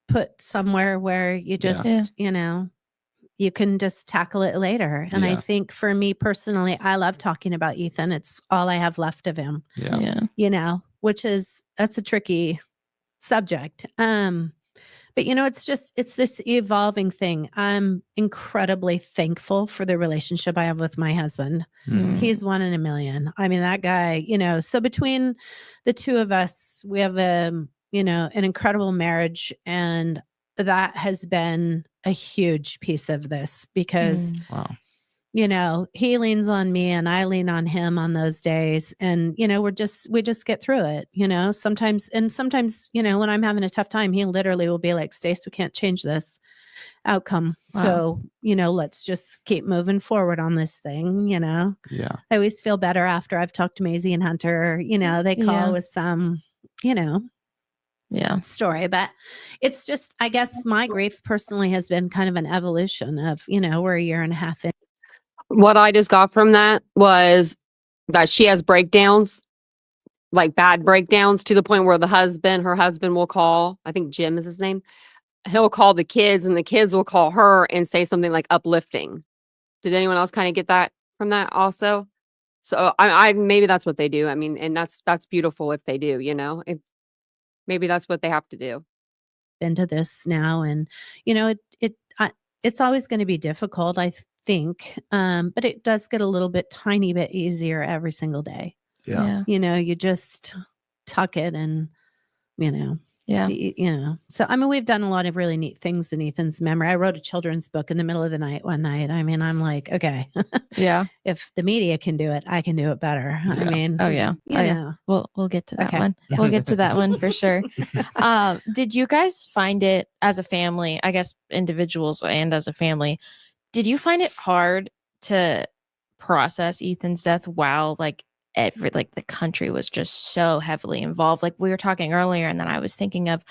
put somewhere where you just, you can just tackle it later. And I think for me personally, I love talking about Ethan. It's all I have left of him. Yeah. That's a tricky subject. But it's this evolving thing. I'm incredibly thankful for the relationship I have with my husband. He's 1 in a million. I mean, that guy, so between the two of us, we have an incredible marriage. And that has been a huge piece of this because Wow. he leans on me and I lean on him on those days. And, we just get through it, sometimes. And sometimes, when I'm having a tough time, he literally will be like, Stace, we can't change this outcome. Wow. So, let's just keep moving forward on this thing, Yeah. I always feel better after I've talked to Maisie and Hunter, they call with some, story. But it's just, I guess my grief personally has been kind of an evolution of, we're a year and a half in. What I just got from that was that she has breakdowns, like bad breakdowns, to the point where her husband will call, I think Jim is his name. He'll call the kids and the kids will call her and say something like uplifting. Did anyone else kind of get that from that also? So I maybe that's what they do. I mean, and that's beautiful if they do, if maybe that's what they have to do. Into this now, and it's always going to be difficult, I think, but it does get a little bit tiny bit easier every single day. Yeah. You just tuck it and so I mean, we've done a lot of really neat things in Ethan's memory. I wrote a children's book in the middle of the night one night. I mean, I'm like, okay, if the media can do it, I can do it better. I mean, We'll get to that Okay. one. Yeah. We'll get to that one for sure. Did you guys find it as a family, I guess individuals and as a family, did you find it hard to process Ethan's death while the country was just so heavily involved? Like we were talking earlier, and then I was thinking of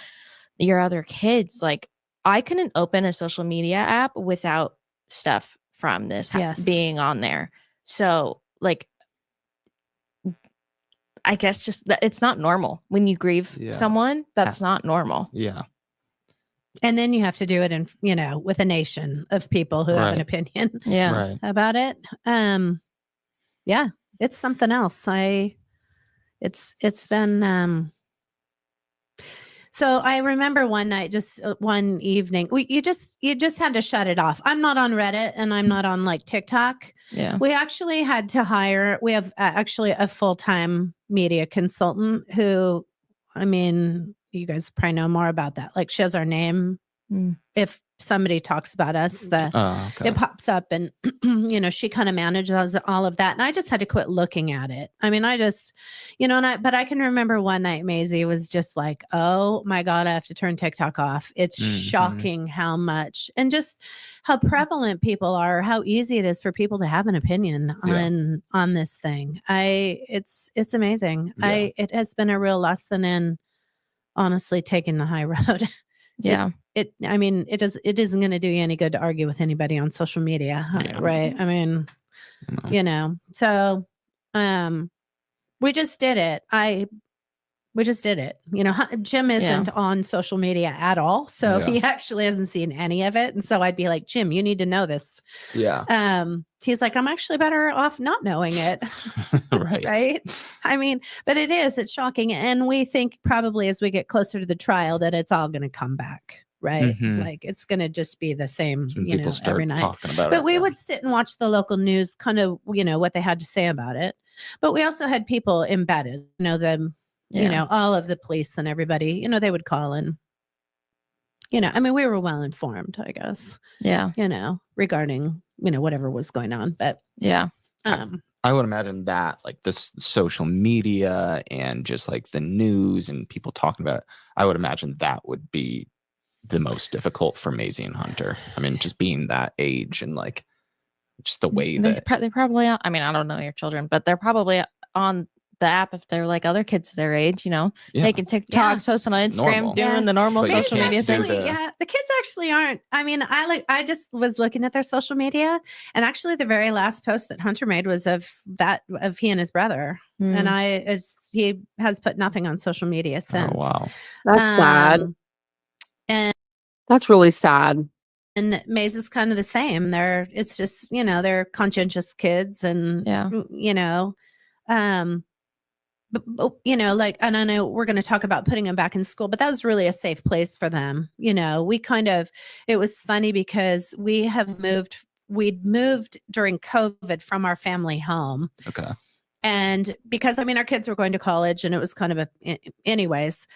your other kids. Like I couldn't open a social media app without stuff from this being on there. So I guess just that it's not normal when you grieve someone. That's not normal. Yeah. And then you have to do it in, with a nation of people who have an opinion about it. Yeah, it's something else. It's been, so I remember one night, just one evening, you just had to shut it off. I'm not on Reddit and I'm not on TikTok. Yeah. We actually had to we have actually a full-time media consultant who, I mean, you guys probably know more about that. Like she has our name. If somebody talks about us, it pops up, and she kind of manages all of that. And I just had to quit looking at it. I mean, I just, but I can remember one night Maisie was just like, oh my God, I have to turn TikTok off. It's shocking how much and just how prevalent people are, how easy it is for people to have an opinion on this thing. It's amazing. Yeah. It has been a real lesson in honestly taking the high road. Yeah. I mean, it isn't going to do you any good to argue with anybody on social media, right? I mean, so we just did it. We just did it. Jim isn't on social media at all, so he actually hasn't seen any of it. And so I'd be like, Jim, you need to know this. Yeah. He's like, I'm actually better off not knowing it. Right. Right. I mean, but it's shocking. And we think probably as we get closer to the trial that it's all going to come back. Right. Like it's going to just be the same, People start every night. talking about But it. we would sit and watch the local news, kind of, what they had to say about it. But we also had people embedded, all of the police and everybody, they would call and, I mean, we were well informed, I guess. Yeah. Regarding, whatever was going on. But I would imagine that this social media and just the news and people talking about it, I would imagine that would be the most difficult for Maisie and Hunter. I mean, just being that age and just the way that they probably, I mean, I don't know your children, but they're probably on the app if they're making their age, making TikToks, posting on Instagram, doing the normal social media thing. The kids actually aren't. I mean, I just was looking at their social media, and actually the very last post that Hunter made was of he and his brother. And he has put nothing on social media since. Oh, wow. That's sad. And that's really sad. And Maze is kind of the same. It's just, they're conscientious kids and, but, and I know we're going to talk about putting them back in school, but that was really a safe place for them. It was funny because we'd moved during COVID from our family home. Okay. And because, our kids were going to college and it was kind of anyways,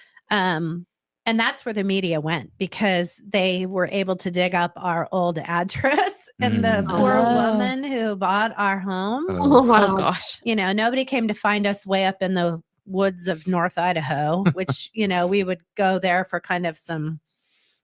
and that's where the media went because they were able to dig up our old address And the Mm. poor Oh. woman who bought our home, Oh, wow. Oh gosh. you know, nobody came to find us way up in the woods of North Idaho, which, you know, we would go there for kind of some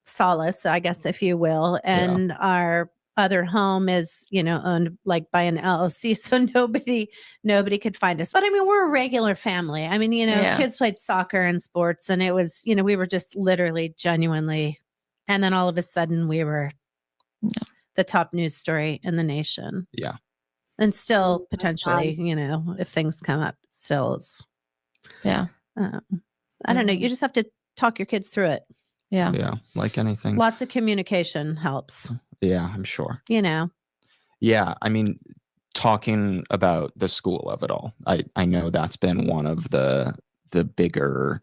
solace, I guess, if you will. And our other home is, you know, owned like by an LLC. So nobody could find us. But I mean, we're a regular family. I mean, you know, Yeah. kids played soccer and sports, and it was, you know, we were just literally genuinely. And then all of a sudden we were the top news story in the nation. Yeah. And still potentially, you know, if things come up, still is. Yeah. I don't know. You just have to talk your kids through it. Yeah. Yeah. Like anything. Lots of communication helps, Yeah, I'm sure. you know. Yeah. I mean, talking about the school of it all, I know that's been one of the bigger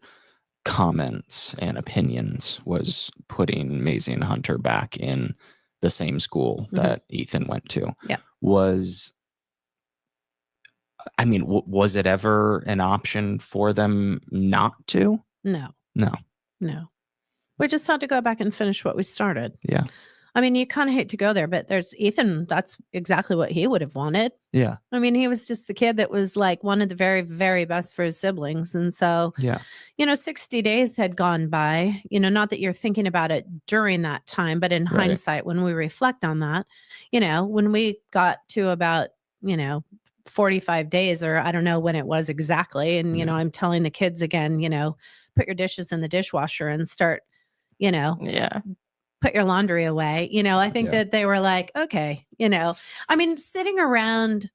comments and opinions was putting Maisie and Hunter back in the same school that Ethan went to. Yeah. Was it ever an option for them not to? No. No. We just had to go back and finish what we started. Yeah. I mean, you kind of hate to go there, but there's Ethan. That's exactly what he would have wanted. Yeah. I mean, he was just the kid that was like one of the very, very best for his siblings. And so, Yeah. you know, 60 days had gone by, you know, not that you're thinking about it during that time, but in Right. hindsight, when we reflect on that, you know, when we got to about, you know, 45 days, or I don't know when it was exactly. And, you know, I'm telling the kids again, you know, put your dishes in the dishwasher and start, you know, put your laundry away. You know, I think that they were like, okay, you know, I mean, sitting around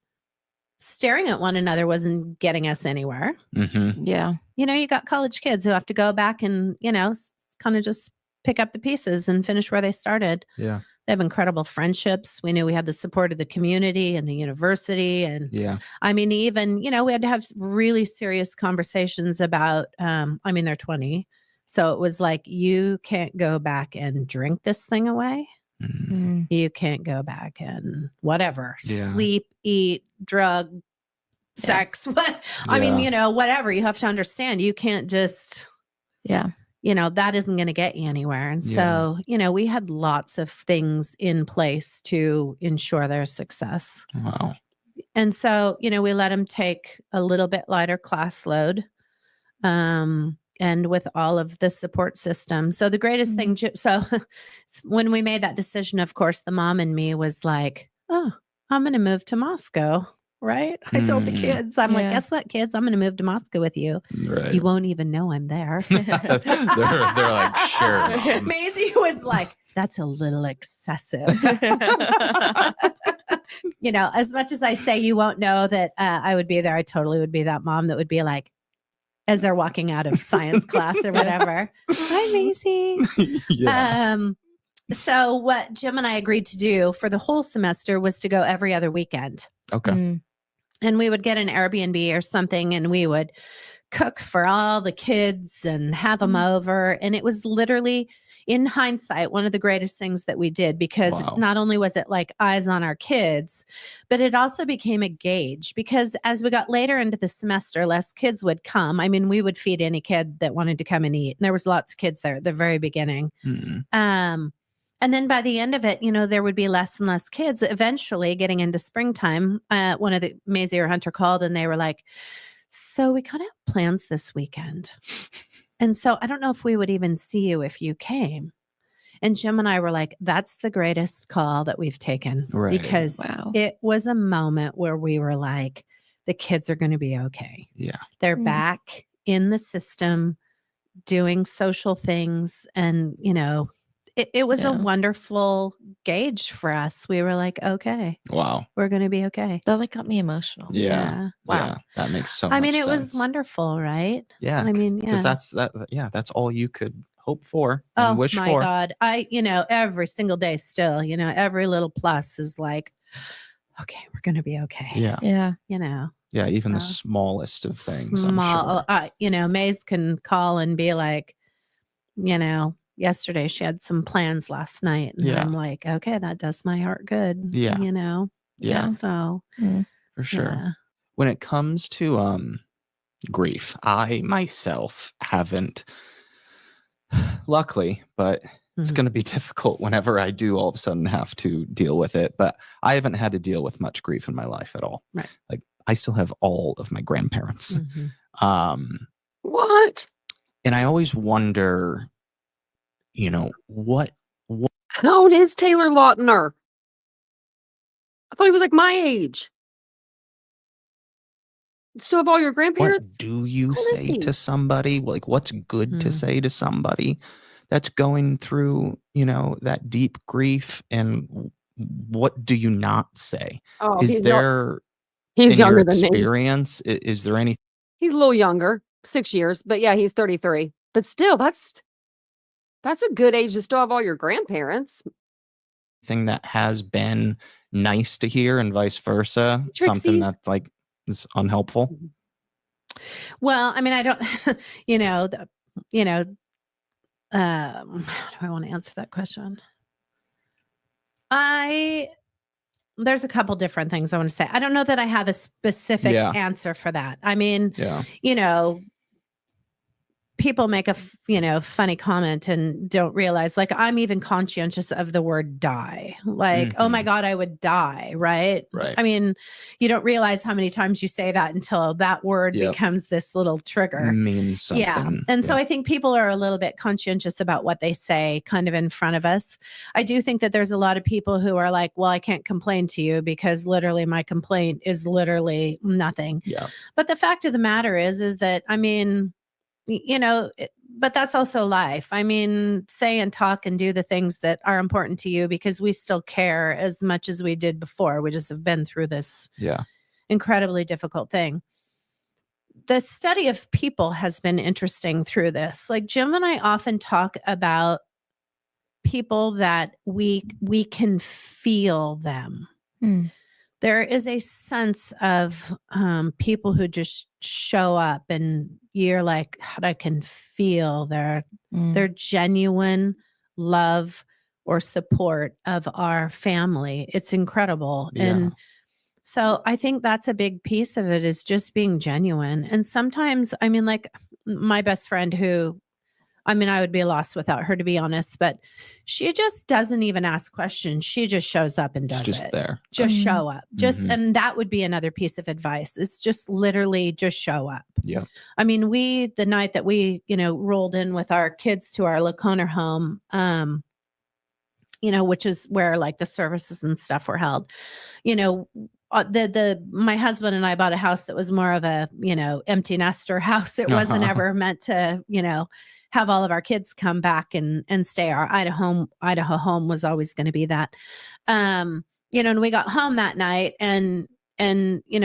staring at one another wasn't getting us anywhere. Mm-hmm. Yeah. You know, you got college kids who have to go back and, you know, kind of just pick up the pieces and finish where they started. Yeah. They have incredible friendships. We knew we had the support of the community and the university. And Yeah. I mean, even, you know, we had to have really serious conversations about, I mean, they're 20. So it was like, you can't go back and drink this thing away. Mm. You can't go back and whatever, Yeah. sleep, eat, drug, sex. I mean, you know, whatever. You have to understand, you can't just, you know, that isn't going to get you anywhere. And so, you know, we had lots of things in place to ensure their success. Wow. And so, you know, we let them take a little bit lighter class load. And with all of the support system. So the greatest thing, so when we made that decision, of course, the mom and me was like, oh, I'm going to move to Moscow. Right. I told the kids, I'm like, guess what, kids? I'm going to move to Moscow with you. Right. You won't even know I'm there. they're like, sure. Mom. Maisie was like, that's a little excessive. You know, as much as I say you won't know that I would be there, I totally would be that mom that would be like, as they're walking out of science class or whatever. Hi, Maisie. So what Jim and I agreed to do for the whole semester was to go every other weekend. Okay. And we would get an Airbnb or something, and we would cook for all the kids and have them over. And it was literally, in hindsight, one of the greatest things that we did, because not only was it like eyes on our kids, but it also became a gauge, because as we got later into the semester, less kids would come. I mean, we would feed any kid that wanted to come and eat. And there was lots of kids there at the very beginning. And then by the end of it, you know, there would be less and less kids. Eventually, getting into springtime, one of the Maisie or Hunter called, and they were like, so we kind of have plans this weekend. And so I don't know if we would even see you if you came. And Jim and I were like, that's the greatest call that we've taken. Right. Because it was a moment where we were like, the kids are going to be okay. Yeah. They're back in the system doing social things. And, you know, it was a wonderful gauge for us. We were like, okay. Wow. We're going to be okay. That like got me emotional. Yeah. Wow. Yeah, that makes so much I mean, it sense. was wonderful, right? Yeah. I mean, because that's all you could hope for and Oh wish my for. God. You know, every single day still, you know, every little plus is like, okay, we're going to be okay. Yeah. Yeah. You know, Yeah. Even the smallest of things. I'm sure. you know, Maze can call and be like, you know, yesterday she had some plans last night. And I'm like, okay, that does my heart good. Yeah. You know? Yeah. So For sure. yeah. When it comes to grief, I myself haven't, luckily, but it's going to be difficult whenever I do all of a sudden have to deal with it. But I haven't had to deal with much grief in my life at all. Right. Like I still have all of my grandparents. What? And I always wonder, what How old is Taylor Lautner? I thought he was like my age. So of all your grandparents? What do you say to somebody? Like, what's good to say to somebody that's going through, that deep grief? And what do you not say? Oh, Is there, he's in your younger than me. experience, is there any? He's a little younger, 6 years, but yeah, he's 33. But still, that's a good age to still have all your grandparents. Thing that has been nice to hear and vice versa? Something that's like is unhelpful? Well, I mean, I don't, how do I want to answer that question? There's a couple different things I want to say. I don't know that I have a specific answer for that. I mean, people make a funny comment and don't realize, like, I'm even conscientious of the word die. Like, oh my God, I would die. Right. I mean, you don't realize how many times you say that until that word becomes this little trigger. Means something. Yeah. And so I think people are a little bit conscientious about what they say kind of in front of us. I do think that there's a lot of people who are like, well, I can't complain to you because literally my complaint is literally nothing. Yeah. But the fact of the matter is that, I mean, but that's also life. I mean, say and talk and do the things that are important to you because we still care as much as we did before. We just have been through this incredibly difficult thing. The study of people has been interesting through this. Like Jim and I often talk about people that we can feel them. There is a sense of people who just show up and you're like, I can feel their genuine love or support of our family. It's incredible. Yeah. And so I think that's a big piece of it is just being genuine. And sometimes, I mean, like my best friend who, I mean, I would be lost without her, to be honest, but she just doesn't even ask questions. She just shows up and does it. Just there. Just show up. And that would be another piece of advice. It's just literally just show up. Yeah. I mean, the night that we, rolled in with our kids to our Laconer home, which is where like the services and stuff were held, my husband and I bought a house that was more of a, empty nester house. It wasn't ever meant to, have all of our kids come back and stay. Our Idaho home was always going to be that. And we got home that night and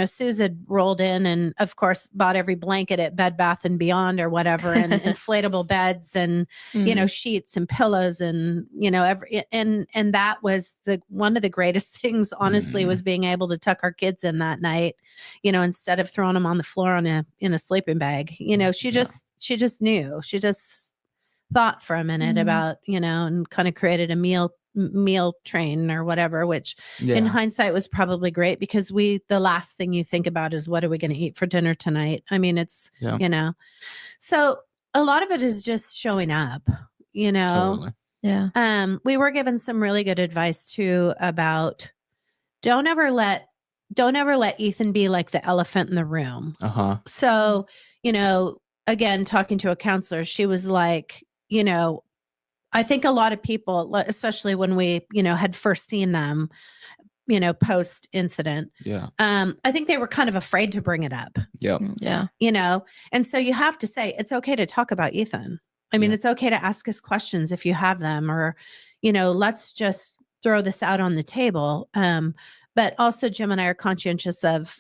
Suze had rolled in and of course bought every blanket at Bed Bath and Beyond or whatever, and inflatable beds and, sheets and pillows and, and that was one of the greatest things, honestly, was being able to tuck our kids in that night, instead of throwing them on the floor in a sleeping bag. She just knew. She just thought for a minute about, and kind of created a meal train or whatever, which in hindsight was probably great because the last thing you think about is what are we going to eat for dinner tonight? I mean, it's, so a lot of it is just showing up, Totally. Yeah. We were given some really good advice too about don't ever let Ethan be like the elephant in the room. So, again, talking to a counselor, she was like, I think a lot of people, especially when we, had first seen them, post incident. Yeah. I think they were kind of afraid to bring it up. Yep. Yeah. And so you have to say, it's okay to talk about Ethan. I mean, it's okay to ask us questions if you have them, or, let's just throw this out on the table. But also Jim and I are conscientious of,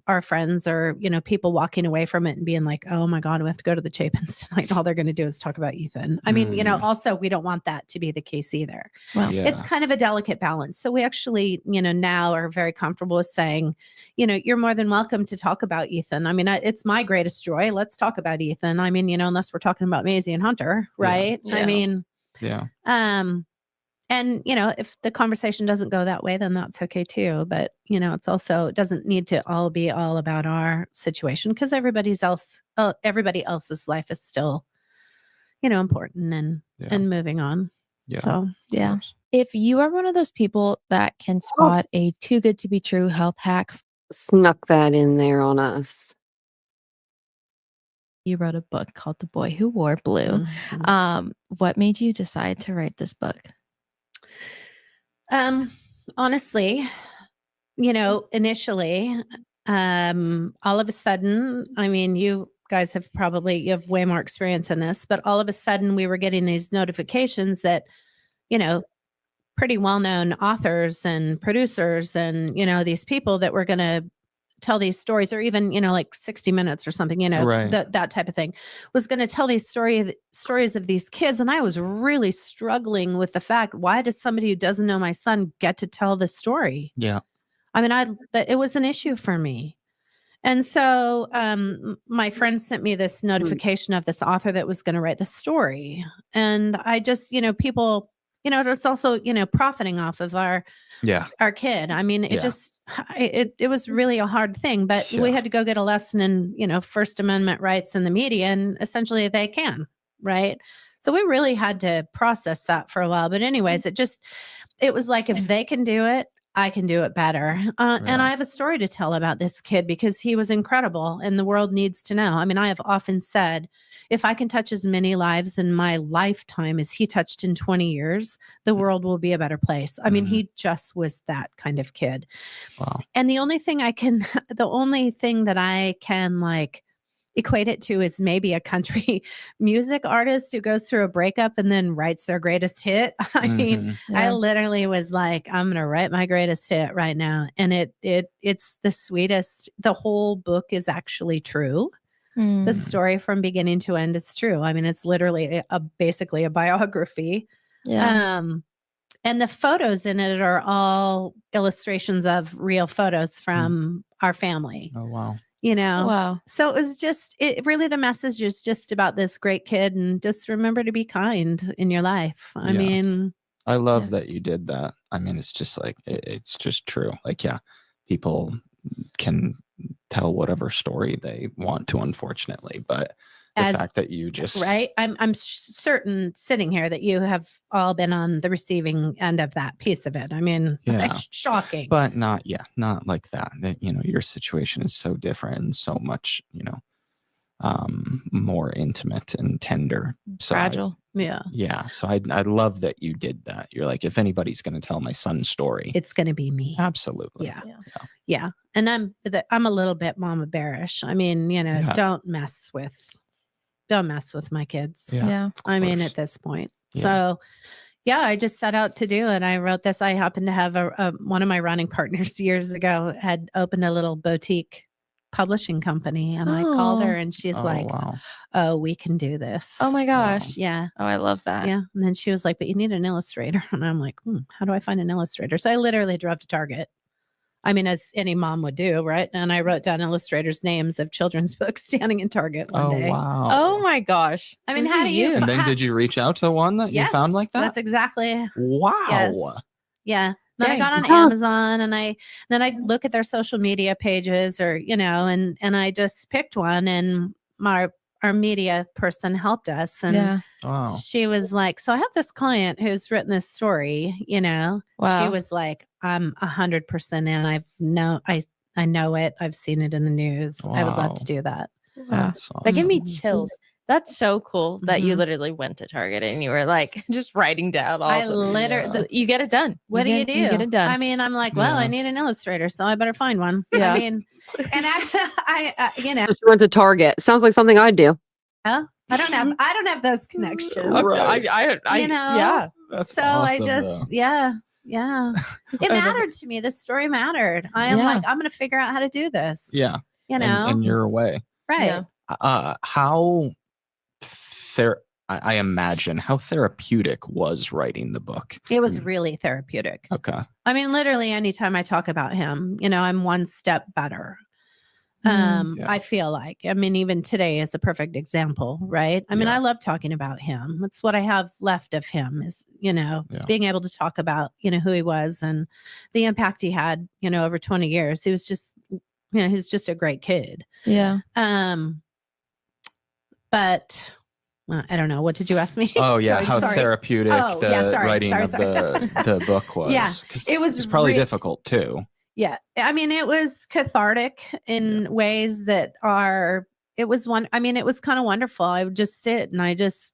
our friends or, people walking away from it and being like, oh my God, we have to go to the Chapins tonight. All they're going to do is talk about Ethan. I mean, also we don't want that to be the case either. Well, it's kind of a delicate balance. So we actually, now are very comfortable with saying, you're more than welcome to talk about Ethan. I mean, it's my greatest joy. Let's talk about Ethan. I mean, unless we're talking about Maisie and Hunter, right? Yeah. I mean, And, if the conversation doesn't go that way, then that's okay too. But, it's also, it doesn't need to all be all about our situation because everybody else's life is still, important and moving on. Yeah. So Yeah. If you are one of those people that can spot a too good to be true health hack, Snuck that in there on us. you wrote a book called The Boy Who Wore Blue. What made you decide to write this book? Honestly, initially, all of a sudden, I mean, you guys you have way more experience in this, but all of a sudden we were getting these notifications that, pretty well-known authors and producers and, these people that were going to tell these stories, or even, like 60 Minutes or something, Right. that type of thing, was going to tell these stories of these kids. And I was really struggling with the fact, why does somebody who doesn't know my son get to tell this story? Yeah. I mean, it was an issue for me. And so my friend sent me this notification of this author that was going to write the story. And I just, people, it's also, profiting off of our kid. I mean, it was really a hard thing, but we had to go get a lesson in, First Amendment rights in the media, and essentially they can, right? So we really had to process that for a while. But anyways, it was like, if they can do it, I can do it better. And I have a story to tell about this kid because he was incredible and the world needs to know. I mean, I have often said, if I can touch as many lives in my lifetime as he touched in 20 years, the world will be a better place. I mean, he just was that kind of kid. Wow. And the only thing that I can like equate it to is maybe a country music artist who goes through a breakup and then writes their greatest hit. I mean, I literally was like, I'm going to write my greatest hit right now. And it's the sweetest. The whole book is actually true. The story from beginning to end is true. I mean, it's literally basically a biography. Yeah. And the photos in it are all illustrations of real photos from our family. Oh, wow. Wow. So it was really the message is just about this great kid, and just remember to be kind in your life. I mean, I love that you did that. I mean, it's just like, it's just true. Like, people can tell whatever story they want to, unfortunately, but the fact that you just right. I'm certain sitting here that you have all been on the receiving end of that piece of it. I mean, shocking, but not like that. That your situation is so different and so much more intimate and tender, fragile. So I love that you did that. You're like, if anybody's going to tell my son's story, it's going to be me. Absolutely. Yeah. And I'm a little bit mama bearish. I mean, don't mess with my kids. I mean, at this point. So I just set out to do it. I wrote this. I happened to have one of my running partners years ago had opened a little boutique publishing company, and I called her and she's wow. Oh, we can do this. Oh my gosh. Wow. Yeah. Oh, I love that. Yeah. And then she was like, but you need an illustrator. And I'm like, how do I find an illustrator? So I literally drove to Target. I mean, as any mom would do, right? And I wrote down illustrators' names of children's books standing in Target one day. Wow. Oh my gosh. I mean, how do you? And then did you reach out to one that you found like that? That's exactly. Wow. Yes. Yeah. Then I got on Amazon, and then I look at their social media pages, or and I just picked one, and our media person helped us, and she was like, so I have this client who's written this story, Wow. She was like, I'm 100% in. I know it. I've seen it in the news. I would love to do that. Wow. That gave me chills. That's so cool that you literally went to Target and you were like just writing down all you get it done. What do you do? You get it done. I mean, I'm like, well, I need an illustrator, so I better find one. Yeah. I mean, and I She went to Target. Sounds like something I'd do. I don't have those connections. Right. Yeah. That's so awesome, I just, though. yeah. It mattered to me. The story mattered. I am like, I'm going to figure out how to do this. Yeah. And your way. Right. How I imagine how therapeutic was writing the book. It was really therapeutic. Okay. I mean, literally anytime I talk about him, I'm one step better. I feel like, I mean, even today is a perfect example, right? I mean, I love talking about him. That's what I have left of him is, being able to talk about, who he was and the impact he had, over 20 years. He was just, he's just a great kid. Yeah. But I don't know. What did you ask me? Oh yeah, how sorry. therapeutic Oh, the yeah, sorry, writing sorry, of sorry. the book was. Yeah, 'Cause it was it's probably re- difficult too. Yeah. I mean, it was cathartic in ways that are, it was it was kind of wonderful. I would just sit and I just,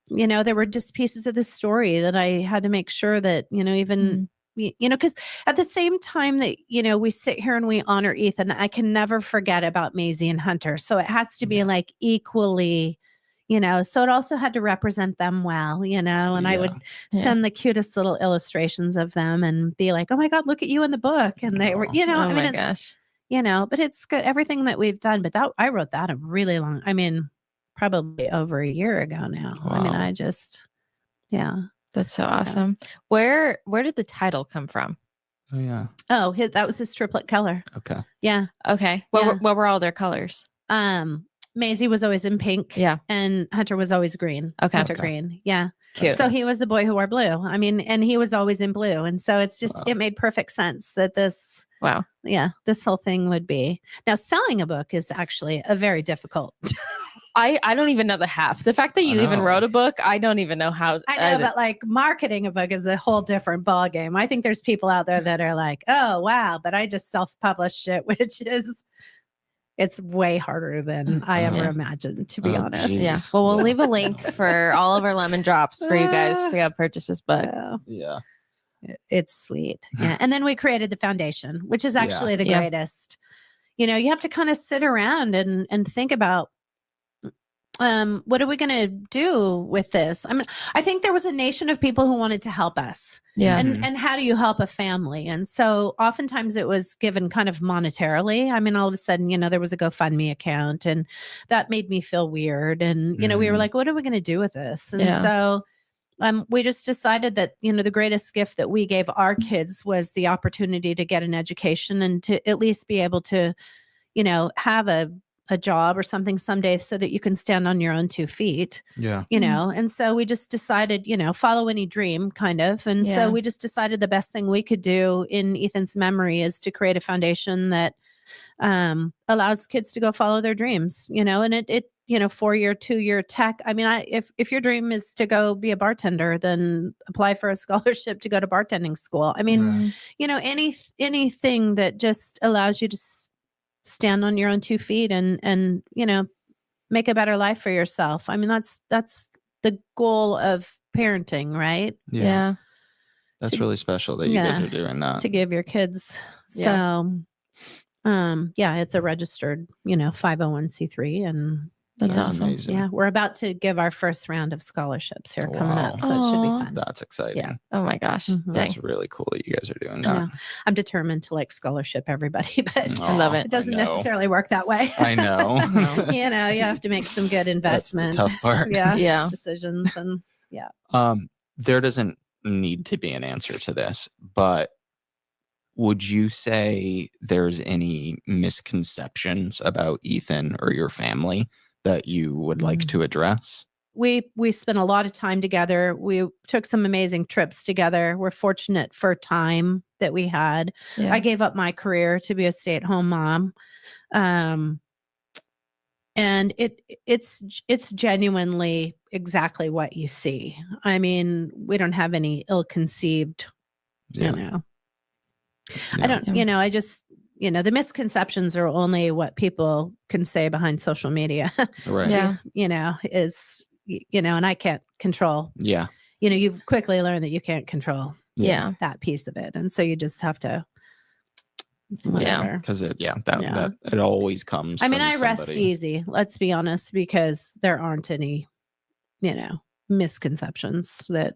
there were just pieces of the story that I had to make sure that, even, because at the same time that, we sit here and we honor Ethan, I can never forget about Maisie and Hunter. So it has to be like equally, so it also had to represent them well, and I would send the cutest little illustrations of them and be like, oh my God, look at you in the book. And they were, Oh my gosh. but it's good. Everything that we've done, but I wrote that a really long, probably over a year ago now. Wow. I just, That's so awesome. Where did the title come from? Oh yeah. Oh, that was his triplet color. Okay. Yeah. Okay. What were all their colors? Maisie was always in pink. Yeah. And Hunter was always green. Okay. Hunter green. Yeah. Cute. So he was the boy who wore blue. And he was always in blue. And so it's just, it made perfect sense that this, this whole thing would be. Now, selling a book is actually a very difficult. I don't even know the half. The fact that you even wrote a book, I don't even know how. I know, but like marketing a book is a whole different ball game. I think there's people out there that are like, oh, wow, but I just self-published it, which is, it's way harder than I ever imagined, to be honest. Geez. Yeah. Well, we'll leave a link for all of our lemon drops for you guys to go purchase this book. Yeah. It's sweet. Yeah. And then we created the foundation, which is actually the greatest. You have to kind of sit around and think about, what are we going to do with this? I think there was a nation of people who wanted to help us. Yeah. And how do you help a family? And so oftentimes it was given kind of monetarily. All of a sudden, there was a GoFundMe account and that made me feel weird. And, we were like, what are we going to do with this? And so we just decided that, the greatest gift that we gave our kids was the opportunity to get an education and to at least be able to, have a job or something someday so that you can stand on your own 2 feet. Yeah. And so we just decided, follow any dream kind of. And so we just decided the best thing we could do in Ethan's memory is to create a foundation that allows kids to go follow their dreams, and it 4-year, 2-year tech. If your dream is to go be a bartender, then apply for a scholarship to go to bartending school. Anything that just allows you to stand on your own 2 feet and make a better life for yourself. That's the goal of parenting, right? Yeah. That's really special that you guys are doing that. To give your kids. So it's a registered, 501c3 and that's awesome. Amazing. Yeah, we're about to give our first round of scholarships here coming up, so it should be fun. That's exciting. Yeah. Oh my gosh. That's really cool that you guys are doing that. I'm determined to scholarship everybody, but I love it. It doesn't necessarily work that way. I know. You have to make some good investment. That's the tough part. Yeah. Decisions and there doesn't need to be an answer to this, but would you say there's any misconceptions about Ethan or your family that you would like to address? We spent a lot of time together. We took some amazing trips together. We're fortunate for time that we had. Yeah. I gave up my career to be a stay-at-home mom. And it's genuinely exactly what you see. We don't have any ill-conceived, I don't, I just, the misconceptions are only what people can say behind social media. Right. Yeah. And I can't control. Yeah. You quickly learn that you can't control that piece of it. And so you just have to, whatever. Because it always comes from I rest somebody. easy, let's be honest, because there aren't any, misconceptions that,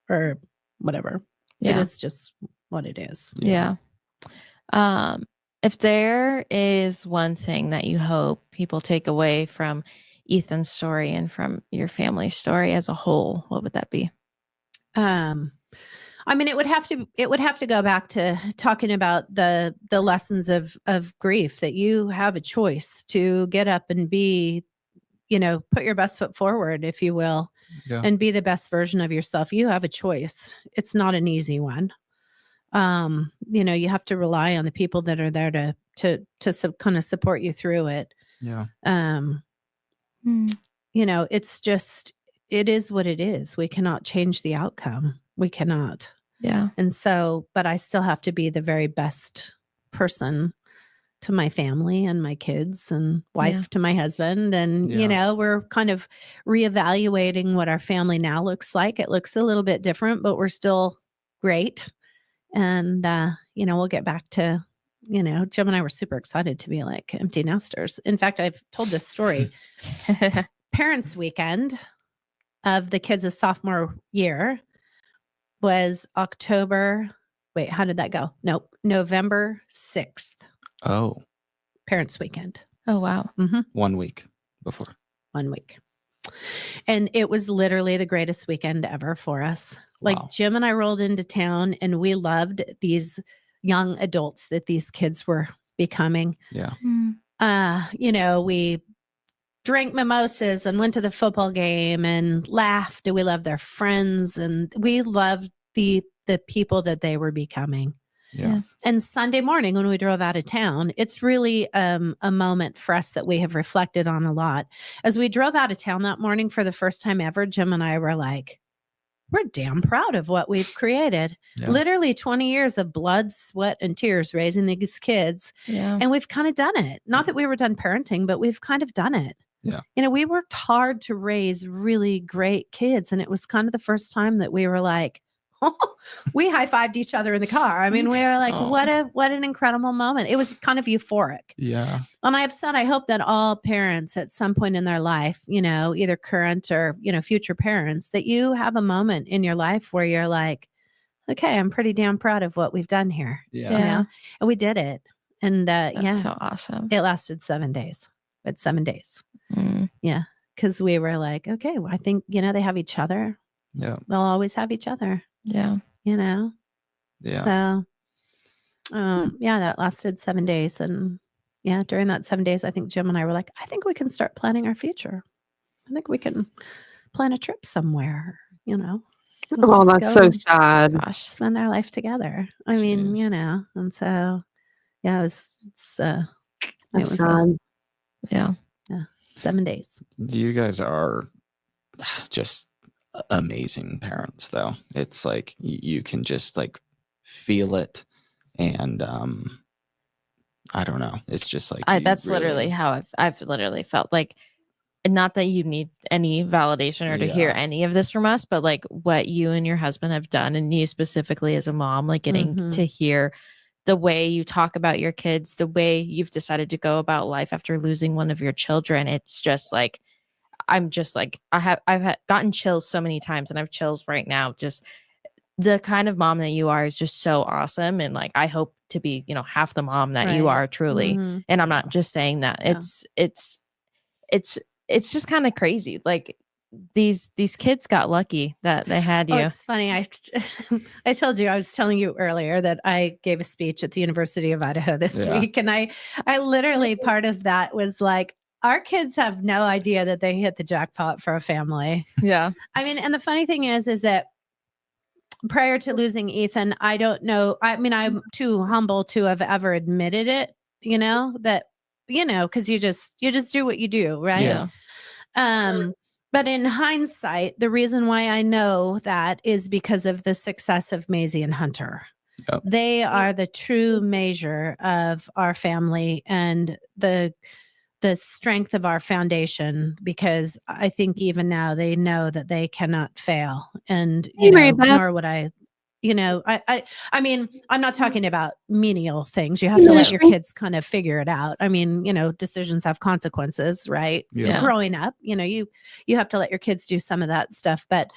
or whatever. Yeah. It is just what it is. Yeah. If there is one thing that you hope people take away from Ethan's story and from your family's story as a whole, what would that be? It would have to go back to talking about the lessons of grief, that you have a choice to get up and be, put your best foot forward, if you will, and be the best version of yourself. You have a choice. It's not an easy one. You have to rely on the people that are there to kind of support you through it. Yeah. it's just, it is what it is. We cannot change the outcome. We cannot. Yeah. And so, but I still have to be the very best person to my family and my kids and wife to my husband. And, we're kind of reevaluating what our family now looks like. It looks a little bit different, but we're still great. And, we'll get back to, Jim and I were super excited to be like empty nesters. In fact, I've told this story. Parents' weekend of the kids' sophomore year was how did that go? Nope. November 6th. Oh. Parents' weekend. Oh, wow. 1 week before. 1 week. And it was literally the greatest weekend ever for us. Like Jim and I rolled into town and we loved these young adults that these kids were becoming. Yeah. We drank mimosas and went to the football game and laughed, and we loved their friends, and we loved the people that they were becoming. Yeah. And Sunday morning when we drove out of town, it's really a moment for us that we have reflected on a lot. As we drove out of town that morning for the first time ever, Jim and I were like, we're damn proud of what we've created. Yeah. Literally 20 years of blood, sweat, and tears raising these kids. Yeah. And we've kind of done it. Not that we were done parenting, but we've kind of done it. Yeah. We worked hard to raise really great kids. And it was kind of the first time that we were like, we high-fived each other in the car. I mean, we were like, what an incredible moment. It was kind of euphoric. Yeah. And I've said, I hope that all parents at some point in their life, either current or, future parents, that you have a moment in your life where you're like, okay, I'm pretty damn proud of what we've done here. Yeah. And we did it. And That's so awesome. It lasted 7 days. It's 7 days. Mm. Yeah. Because we were like, okay, well, I think, they have each other. Yeah. They'll always have each other. Yeah. Yeah. So, that lasted 7 days. And during that 7 days, I think Jim and I were like, I think we can start planning our future. I think we can plan a trip somewhere, Oh, that's so sad. Gosh. Spend our life together. I mean, and so, it's That's sad. Yeah. 7 days. You guys are just amazing parents, though. It's like you can just like feel it, and I don't know. It's just like that's literally how I've literally felt. Like, not that you need any validation or to hear any of this from us, but like what you and your husband have done, and you specifically as a mom, like getting to hear the way you talk about your kids, the way you've decided to go about life after losing one of your children. It's just like, I'm just like, I've gotten chills so many times, and I have chills right now. Just the kind of mom that you are is just so awesome. And like, I hope to be, half the mom that you are truly. And I'm not just saying that. It's just kind of crazy. Like these kids got lucky that they had you. Oh, it's funny. I told you, I was telling you earlier that I gave a speech at the University of Idaho this week. And I literally, part of that was like, our kids have no idea that they hit the jackpot for a family. Yeah. I mean, and the funny thing is that prior to losing Ethan, I don't know. I mean, I'm too humble to have ever admitted it, because you just do what you do. Right. Yeah. But in hindsight, the reason why I know that is because of the success of Maisie and Hunter. Yep. They are the true measure of our family and the strength of our foundation, because I think even now they know that they cannot fail. And, nor would I, I mean, I'm not talking about menial things. You have to let your kids kind of figure it out. I mean, decisions have consequences, right? Yeah. Growing up, you have to let your kids do some of that stuff. But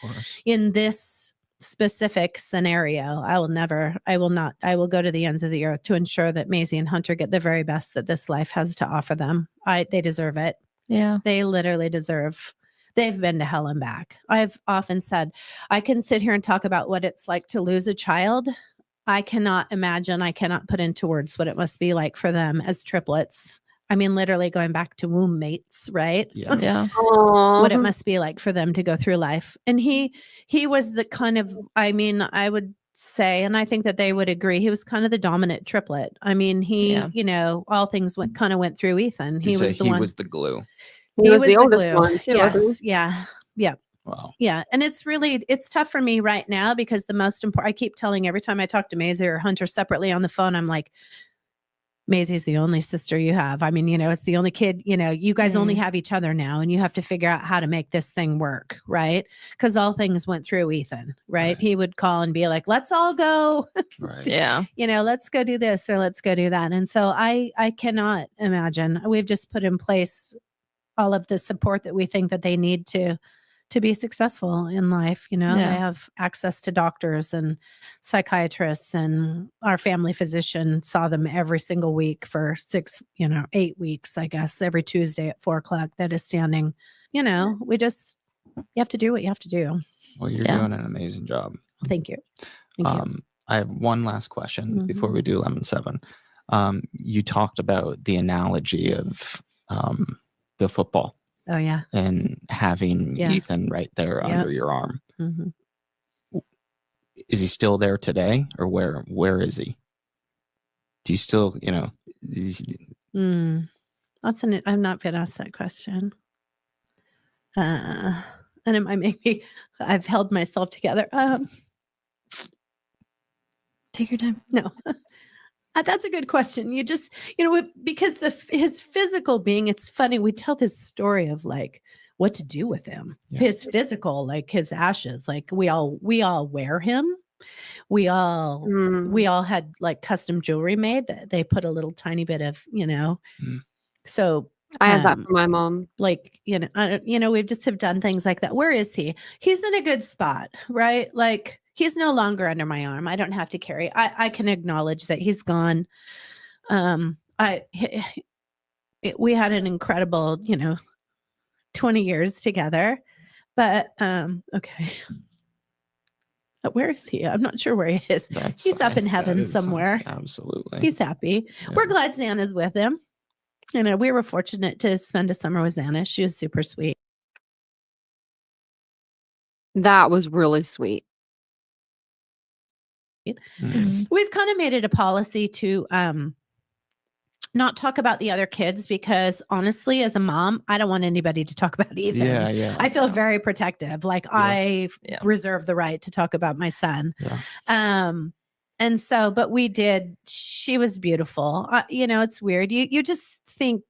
in this specific scenario, I will go to the ends of the earth to ensure that Maisie and Hunter get the very best that this life has to offer them. They deserve it. Yeah. They literally deserve. They've been to hell and back. I've often said, I can sit here and talk about what it's like to lose a child. I cannot put into words what it must be like for them as triplets. I mean, literally going back to womb mates, right? Yeah. Yeah. What it must be like for them to go through life. And he was the kind of, I mean, I would say, and I think that they would agree, he was kind of the dominant triplet. I mean, all things went through Ethan. He was the glue. He was the oldest glue. one too, wasn't Yes. Yeah. Yeah. Wow. Yeah. And it's tough for me right now because the most important, I keep telling every time I talk to Maisie or Hunter separately on the phone, I'm like, Maisie's the only sister you have. I mean, it's the only kid, you guys only have each other now, and you have to figure out how to make this thing work. Right. Because all things went through Ethan, right? He would call and be like, let's all go. Right. Yeah. Let's go do this or let's go do that. And so I cannot imagine. We've just put in place all of the support that we think that they need to be successful in life. They have access to doctors and psychiatrists, and our family physician saw them every single week for 8 weeks, I guess, every Tuesday at 4:00. That is standing, you have to do what you have to do. Well, you're doing an amazing job. Thank you. Thank you. I have one last question before we do Lemon 7. You talked about the analogy of the football. Oh, yeah. And having Ethan right there under your arm. Mm-hmm. Is he still there today, or where is he? Do you still, I've not been asked that question. And it might make me, I've held myself together. Take your time. No. That's a good question. You just, because his physical being, it's funny. We tell this story of like what to do with him. Yeah. His physical, like his ashes, like we all wear him. We all had like custom jewelry made that they put a little tiny bit of, so I had that for my mom. Like, we just have done things like that. Where is he? He's in a good spot, right? Like, he's no longer under my arm. I don't have to carry. I can acknowledge that he's gone. We had an incredible, 20 years together. But okay. Where is he? I'm not sure where he is. He's up in heaven somewhere. Absolutely. He's happy. Yeah. We're glad Xana's with him. We were fortunate to spend a summer with Xana. She was super sweet. That was really sweet. Mm-hmm. We've kind of made it a policy to not talk about the other kids because honestly, as a mom, I don't want anybody to talk about Ethan. Yeah. I feel very protective. Like I reserve the right to talk about my son. Yeah. And so, but we did. She was beautiful. It's weird. You just think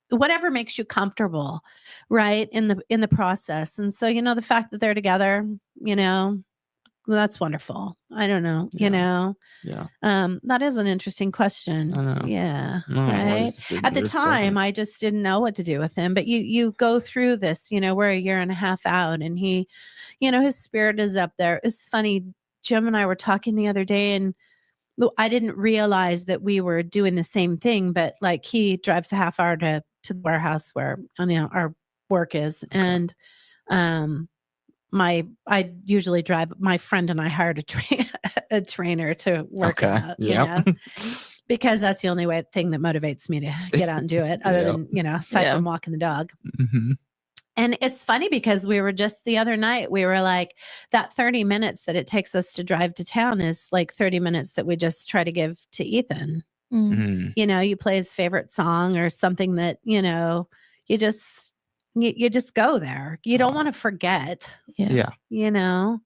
whatever makes you comfortable, right? In the process. And so, the fact that they're together, that's wonderful. I don't know, Yeah. That is an interesting question. I know. Yeah. Right. At the time, I just didn't know what to do with him. But you go through this, we're a year and a half out, and he, his spirit is up there. It's funny. Jim and I were talking the other day, and I didn't realize that we were doing the same thing. But like, he drives a half hour to the warehouse where our work is, and I usually drive. My friend and I hired a trainer to work out. Yeah. Because that's the only thing that motivates me to get out and do it, other than aside from walking the dog. Mm-hmm. And it's funny because we were just the other night, we were like, that 30 minutes that it takes us to drive to town is like 30 minutes that we just try to give to Ethan. Mm-hmm. You play his favorite song or something that, you just go there. You don't want to forget. Yeah. Yeah.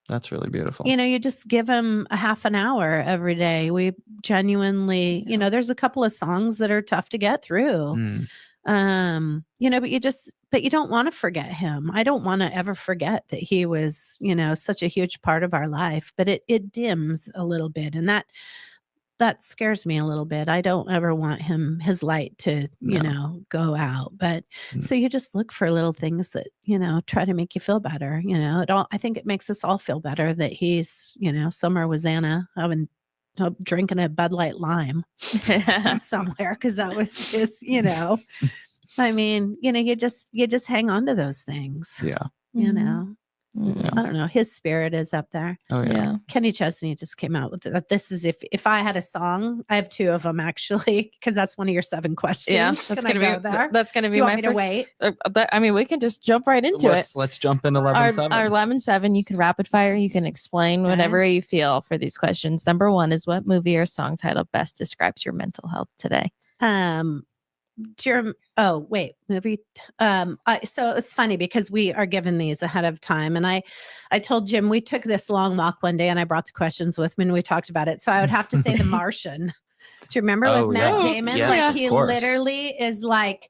That's really beautiful. You just give him a half an hour every day. We genuinely, there's a couple of songs that are tough to get through. But you don't want to forget him. I don't want to ever forget that he was, such a huge part of our life, but it dims a little bit. And that scares me a little bit. I don't ever want his light to, go out. But so you just look for little things that, try to make you feel better. I think it makes us all feel better that he's, somewhere with Xana drinking a Bud Light Lime somewhere. Cause that was his, I mean, you just hang on to those things. Yeah. I don't know. His spirit is up there. Oh yeah. Kenny Chesney just came out with that. This is if I had a song. I have 2 of them actually, because that's one of your 7 questions. Yeah, that's gonna be there. That's gonna be. Do you my want me to wait? I mean, we can just jump right into it. Let's jump into Lemon 7. Our Lemon 7. You can rapid fire. You can explain whatever you feel for these questions. Number 1 is what movie or song title best describes your mental health today? Oh, wait, movie. So it's funny because we are given these ahead of time. And I told Jim, we took this long walk one day and I brought the questions with me and we talked about it. So I would have to say The Martian. Do you remember with Matt Damon? Yes, like of he course. literally is like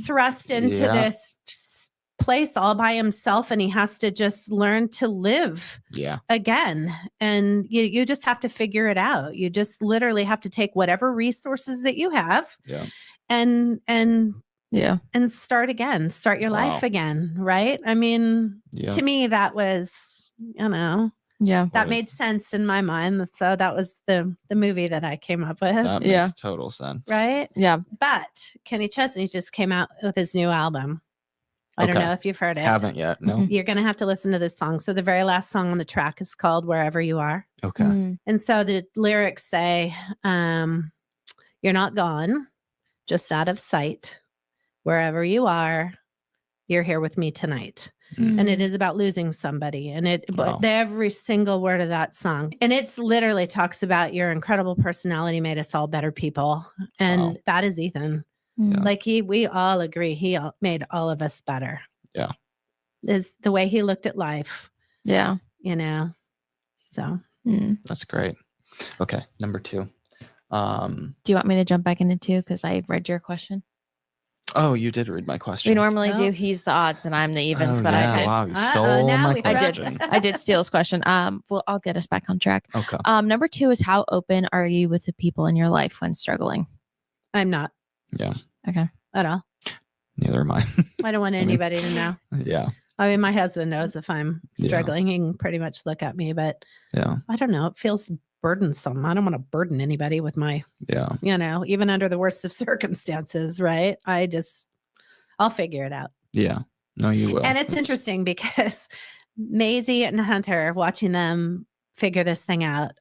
thrust into Yeah. this place all by himself and he has to just learn to live again. And you just have to figure it out. You just literally have to take whatever resources that you have and start again, start your life again. Right. I mean, to me, that was, that made sense in my mind. So that was the movie that I came up with. That makes total sense. Right. Yeah. But Kenny Chesney just came out with his new album. I don't know if you've heard it. Haven't yet. No. You're going to have to listen to this song. So the very last song on the track is called Wherever You Are. Okay. And so the lyrics say, you're not gone, just out of sight. Wherever you are, you're here with me tonight. And it is about losing somebody. And but every single word of that song. And it's literally talks about your incredible personality made us all better people. And that is Ethan. Like we all agree. He made all of us better. Yeah. Is the way he looked at life. Yeah. So. That's great. Okay. Number 2. Do you want me to jump back into 2? Because I read your question. Oh, you did read my question. We normally do. He's the odds and I'm the evens, but I did. Wow, you stole my question. I did steal his question. Well, I'll get us back on track. Okay. Number 2 is how open are you with the people in your life when struggling? I'm not. Yeah. Okay. At all. Neither am I. I don't want anybody to know. Yeah. I mean, my husband knows if I'm struggling, he can pretty much look at me, but I don't know. It feels burdensome. I don't want to burden anybody with my, even under the worst of circumstances, right? I'll figure it out. Yeah. No, you will. And it's interesting because Maisie and Hunter, watching them figure this thing out,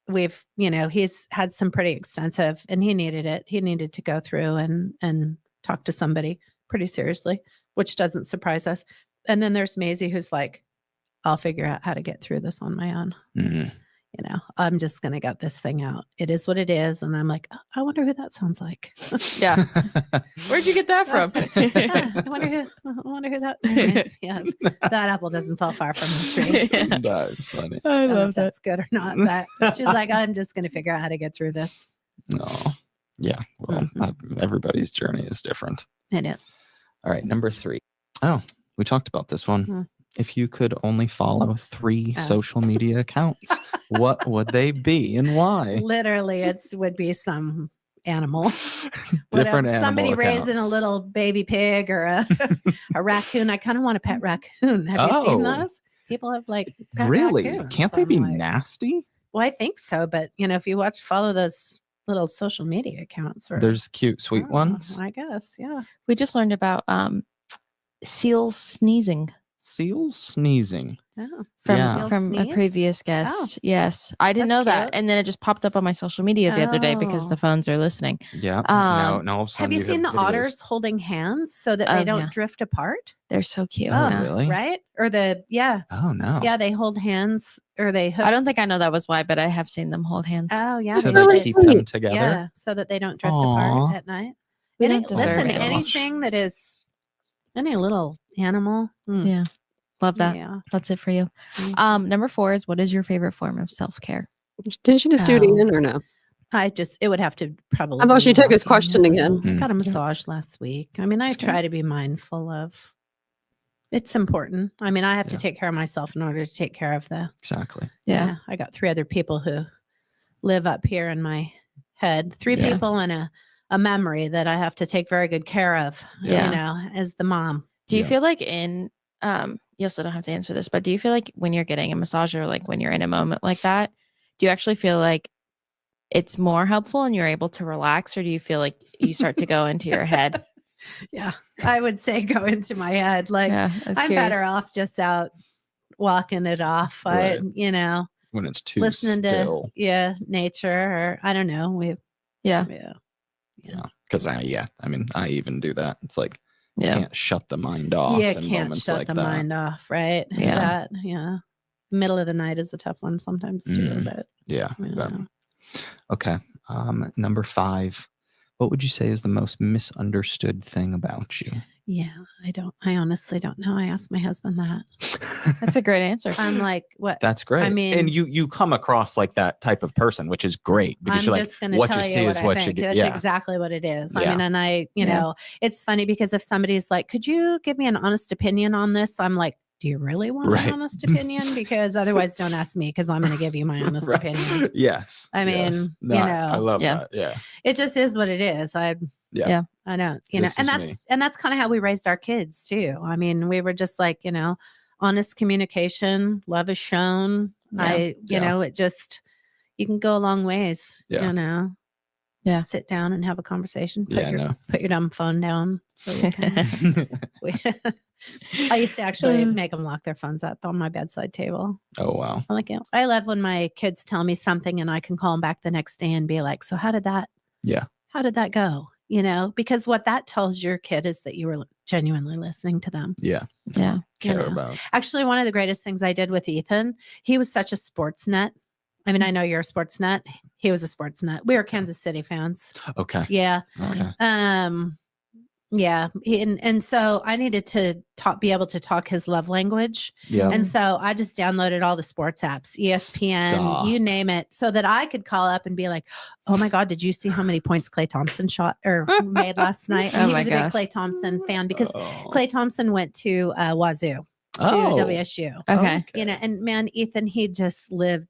he's had some pretty extensive, and he needed it. He needed to go through and talk to somebody pretty seriously, which doesn't surprise us. And then there's Maisie who's like, I'll figure out how to get through this on my own. I'm just going to get this thing out. It is what it is. And I'm like, I wonder who that sounds like. Yeah. Where'd you get that from? I wonder who that is. Yeah. That apple doesn't fall far from the tree. That is funny. I don't know if that's good or not. But she's like, I'm just going to figure out how to get through this. No. Yeah. Well, everybody's journey is different. It is. All right. Number 3. Oh, we talked about this one. If you could only follow 3 social media accounts, what would they be and why? Literally, it would be some animal. Different animal somebody accounts. raising a little baby pig or a raccoon. I kind of want a pet raccoon. Have you seen those? People have like pet really? raccoons. Can't they be nasty? Well, I think so, but if you follow those little social media accounts, there's cute, sweet ones. I guess, yeah. We just learned about seals sneezing. Seals sneezing. Oh, from a previous guest. Yes. I didn't know that. And then it just popped up on my social media the other day because the phones are listening. Yeah. No. Have you seen the otters holding hands so that they don't drift apart? They're so cute. Oh, really? Right? Or oh, no. Yeah, they hold hands or they hook. I don't think I know that was why, but I have seen them hold hands. Oh, yeah. So they keep them together? Yeah, so that they don't drift apart at night. We don't deserve listen, animals. anything that is any little animal. Yeah. Love that. Yeah. That's it for you. Number 4 is, what is your favorite form of self-care? Didn't she just do it again or no? It would have to probably. I thought she took his question again. Got a massage last week. I mean, I try to be mindful of. It's important. I mean, I have to take care of myself in order to take care of the. Exactly. Yeah. I got 3 other people who live up here in my head. 3 people and a memory that I have to take very good care of. As the mom. Do you feel like you also don't have to answer this, but do you feel like when you're getting a massage or like when you're in a moment like that, do you actually feel like it's more helpful and you're able to relax, or do you feel like you start to go into your head? Yeah, I would say go into my head. Like I'm better off just out walking it off. Right. When it's too listening still. to nature, or I don't know. Because I even do that. It's like can't shut the mind off. You in can't moments shut like the that. mind off, right? Middle of the night is a tough one sometimes too. But Okay. Number 5. what would you say is the most misunderstood thing about you? Yeah, I honestly don't know. I asked my husband that. That's a great answer. I'm like, what? That's great. I mean, and you come across like that type of person, which is great because I'm you're just like, going to what tell you you see what is I what you think. get. That's Yeah. exactly what it is. I Yeah. mean, and you Yeah. know, it's funny because if somebody's like, could you give me an honest opinion on this? I'm like, do you really want Right. an honest opinion? Because otherwise don't ask me because I'm going to give you my honest Right. opinion. Yes. I mean, yes. you No, know, I love Yeah. that. Yeah. it just is what it is. I don't, you know, This is me. and that's kind of how we raised our kids too. I mean, we were just like, you know, honest communication, love is shown. Yeah. You know, it just, you can go a long ways, Yeah. you know. Yeah. Sit down and have a conversation. Yeah, I know. Put your dumb phone down. So we can, I used to actually make them lock their phones up on my bedside table. Oh, wow. I'm like, I love when my kids tell me something and I can call them back the next day and be like, so how did that go? You know, because what that tells your kid is that you were genuinely listening to them. Yeah. Yeah. Care know. about. Actually, one of the greatest things I did with Ethan, he was such a sports nut. I mean, I know you're a sports nut. He was a sports nut. We were Kansas City fans. Okay. Yeah. Okay. Yeah. And so I needed to be able to talk his love language. Yeah. And so I just downloaded all the sports apps, ESPN, Stop. you name it, so that I could call up and be like, oh my God, did you see how many points Klay Thompson shot or made last night? And Oh he my was a gosh. big Klay Thompson fan because Oh. Klay Thompson went to Wazoo, to Oh. WSU. Okay. You know, and man, Ethan, he just lived,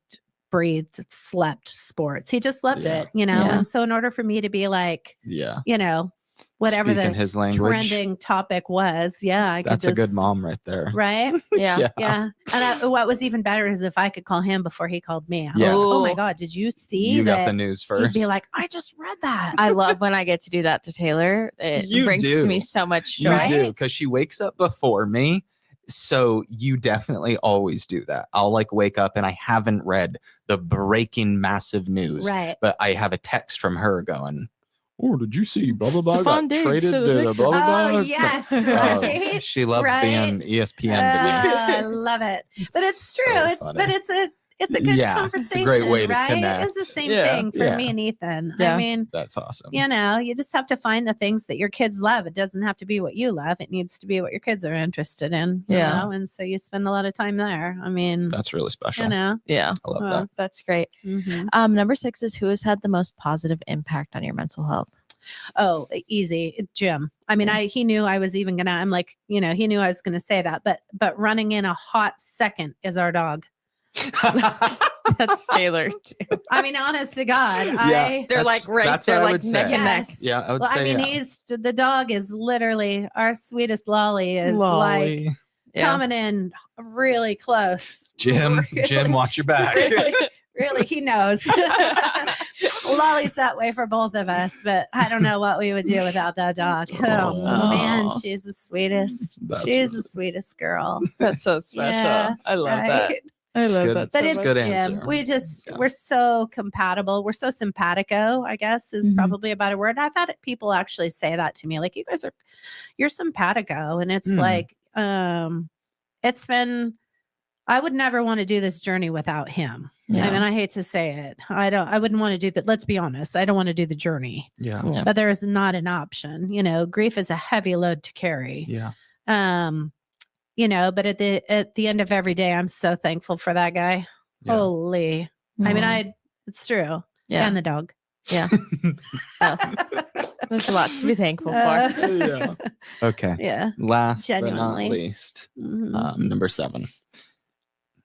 breathed, slept sports. He just loved Yeah. it, you know? Yeah. And so in order for me to be like, Yeah. you know, whatever Speaking the his language. trending topic was, yeah, I could That's a good just- mom right there. Right? Yeah. Yeah. And what was even better is if I could call him before he called me. I'm Yeah. like, oh my Ooh. God, did you see You that? got the news He'd first. be like, I just read that. I love when I get to do that to Taylor. It You brings do. me so much You joy. do, because she wakes up before me. So you definitely always do that. I'll like wake up and I haven't read the breaking massive news, Right. but I have a text from her going, "Oh, did you see blah blah blah Stephon got Diggs traded to to the the Sixers." blah blah blah?" Oh, It's yes. like, Right? she loves Right? being ESPN to me. I love it. But it's So true. funny. But it's a good Yeah, it's a conversation, great way to right? connect. It's the same Yeah, thing for yeah. me and Ethan. Yeah. I mean, That's awesome. you know, you just have to find the things that your kids love. It doesn't have to be what you love. It needs to be what your kids are interested in. You Yeah. know? And so you spend a lot of time there. I mean, That's really special. you know. Yeah. I love Well, that. That's great. mhm. Number 6 is who has had the most positive impact on your mental health? Oh, easy. Jim. I mean, Yeah. he knew I was even gonna, I'm like, you know, he knew I was gonna say that, but running in a hot second is our dog. That's Taylor too. I mean, honest to God, Yeah. They're like That's- right. that's They're what I like would say. neck and neck. Yes. Yeah, I would Well, say I mean, yeah. the dog is literally our sweetest Lolly is like Lolly. Yeah. coming in really close. Jim, Really- Jim, watch your back. really, he knows. Lolly's that way for both of us, but I don't know what we would do without that dog. Oh, man, Aw. she's the sweetest. That's She's really- the sweetest girl. That's so special. Yeah, I love that. right? I love good. that. But so it's much. good Jim. answer. We just Yeah. we're so compatible. We're so simpatico, I guess, is Mhm. probably a better word. I've had people actually say that to me, like, you're simpatico. And it's Hmm. like, it's been, I would never want to do this journey without him. Yeah. I mean, I hate to say it. I wouldn't want to do that. Let's be honest. I don't want to do the journey, Yeah. Yeah. but there is not an option. You know, grief is a heavy load to carry. Yeah. You know, but at the end of every day, I'm so thankful for that guy. Yeah. Holy. I mean, it's true. Yeah. And the dog. Yeah. There's a lot to be thankful for. Yeah. Okay. Yeah. Last but Genuinely. not least, Mhm. number 7.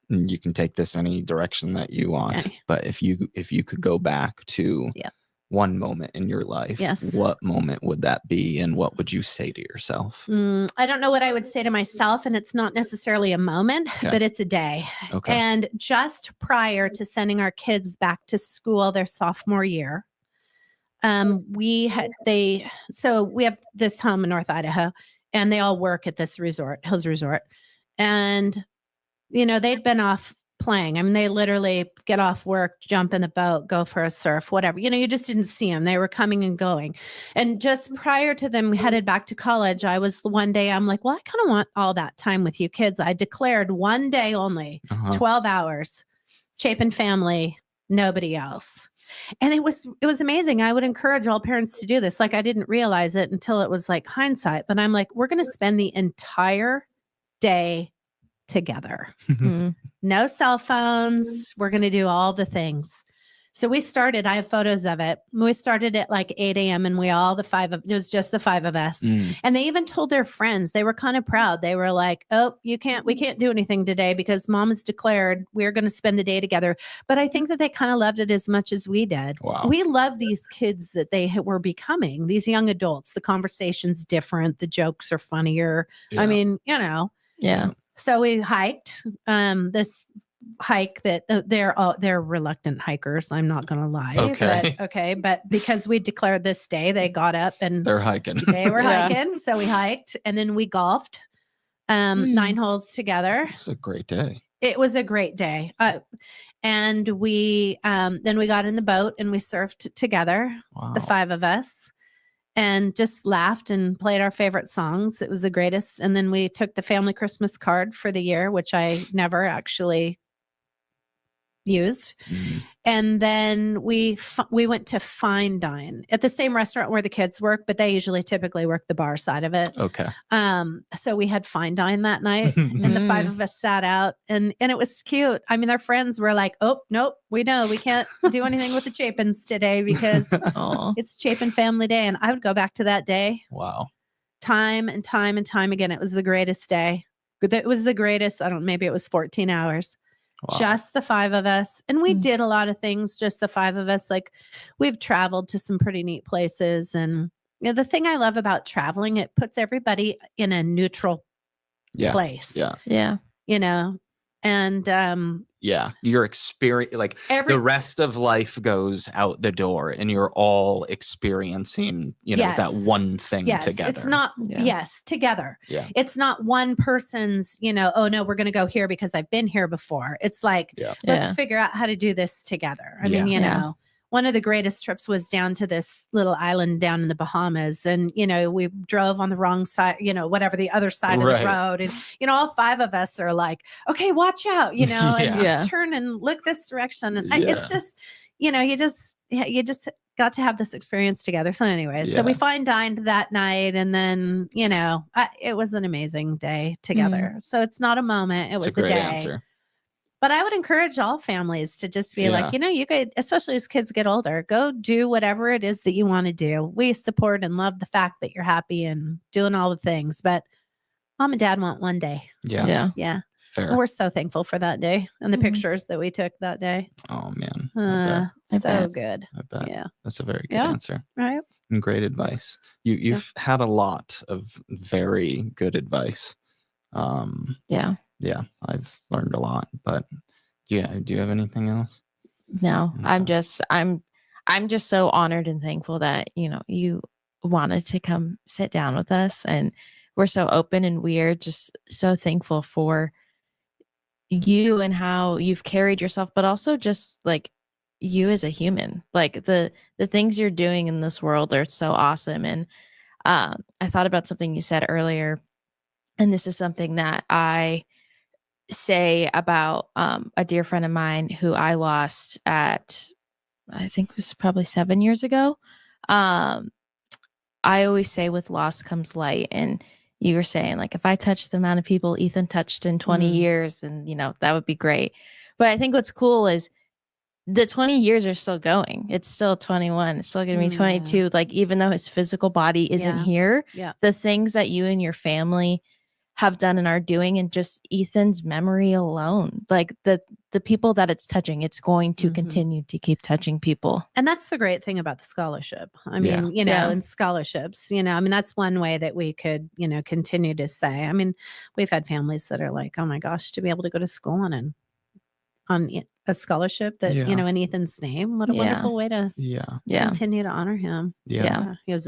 And you can take this any direction that you want. Okay. But if you could go back to Yeah. one moment in your life, Yes. what moment would that be, and what would you say to yourself? I don't know what I would say to myself, and it's not necessarily a moment, Okay. but it's a day. Okay. And just prior to sending our kids back to school their sophomore year, we have this home in North Idaho, and they all work at this resort, Hills Resort. And, you know, they'd been off playing. I mean, they literally get off work, jump in the boat, go for a surf, whatever. You know, you just didn't see them. They were coming and going. And just prior to them headed back to college, one day, I'm like, well, I kind of want all that time with you kids. I declared one day only, Uh-huh. 12 hours, Chapin family, nobody else. And it was amazing. I would encourage all parents to do this. Like, I didn't realize it until it was like hindsight, but I'm like, we're going to spend the entire day together. No cell phones. We're going to do all the things. So we started, I have photos of it. We started at like 8 a.m. and it was just the 5 of us. And they even told their friends, they were kind of proud. They were like, oh, we can't do anything today because mom has declared we're going to spend the day together. But I think that they kind of loved it as much as we did. Wow. We love these kids that they were becoming, these young adults. The conversation's different. The jokes are funnier. I mean, Yeah. So we hiked this hike that they're reluctant hikers. I'm not going to lie. Okay. But because we declared this day, they got up and They're hiking. they were hiking. So we hiked and then we golfed 9 holes together. It's a great day. It was a great day. And we then we got in the boat and we surfed together, the 5 of us. And just laughed and played our favorite songs. It was the greatest. And then we took the family Christmas card for the year, which I never actually used. And then we went to fine dine at the same restaurant where the kids work, but they typically work the bar side of it. Okay. So we had fine dine that night and the 5 of us sat out and it was cute. I mean, their friends were like, oh, nope, we know we can't do anything with the Chapins today because it's Chapin Family Day. And I would go back to that day. Wow. Time and time and time again. It was the greatest day. It was the greatest. maybe it was 14 hours. Wow. Just the 5 of us. And we did a lot of things, just the 5 of us. Like, we've traveled to some pretty neat places. And the thing I love about traveling, it puts everybody in a neutral place. Yeah. And your experience, like the rest of life goes out the door and you're all experiencing, that one thing together. It's not, together. Yeah. It's not one person's, oh no, we're going to go here because I've been here before. It's like, let's figure out how to do this together. I mean, one of the greatest trips was down to this little island down in the Bahamas. And, we drove on the wrong side, whatever, the other side of the road. And, all 5 of us are like, okay, watch out, and turn and look this direction. And it's just, you just got to have this experience together. So anyways, so we fine dined that night. And then, it was an amazing day together. So it's not a moment. It was a great day. Answer. But I would encourage all families to just be like, you could, especially as kids get older, go do whatever it is that you want to do. We support and love the fact that you're happy and doing all the things. But mom and dad want one day. Yeah. Fair. And we're so thankful for that day and the pictures that we took that day. Oh, man. So good. I bet. Yeah. That's a very good answer. Right. And great advice. You've had a lot of very good advice. Yeah, I've learned a lot, but do you have anything else? No, I'm just so honored and thankful that, you wanted to come sit down with us, and we're so open, and we're just so thankful for you and how you've carried yourself, but also just like you as a human. Like the things you're doing in this world are so awesome. And I thought about something you said earlier, and this is something that I say about a dear friend of mine who I lost at, I think it was probably 7 years ago. I always say with loss comes light. And you were saying, like, if I touched the amount of people Ethan touched in 20 years, and that would be great. But I think what's cool is the 20 years are still going. It's still 21. It's still going to be 22. Like, even though his physical body isn't here, the things that you and your family have done and are doing, and just Ethan's memory alone, like the people that it's touching, it's going to continue to keep touching people. And that's the great thing about the scholarship. I mean, and scholarships, I mean, that's one way that we could, continue to say, I mean, we've had families that are like, oh my gosh, to be able to go to school on a scholarship that, in Ethan's name, what a wonderful way to continue to honor him. He was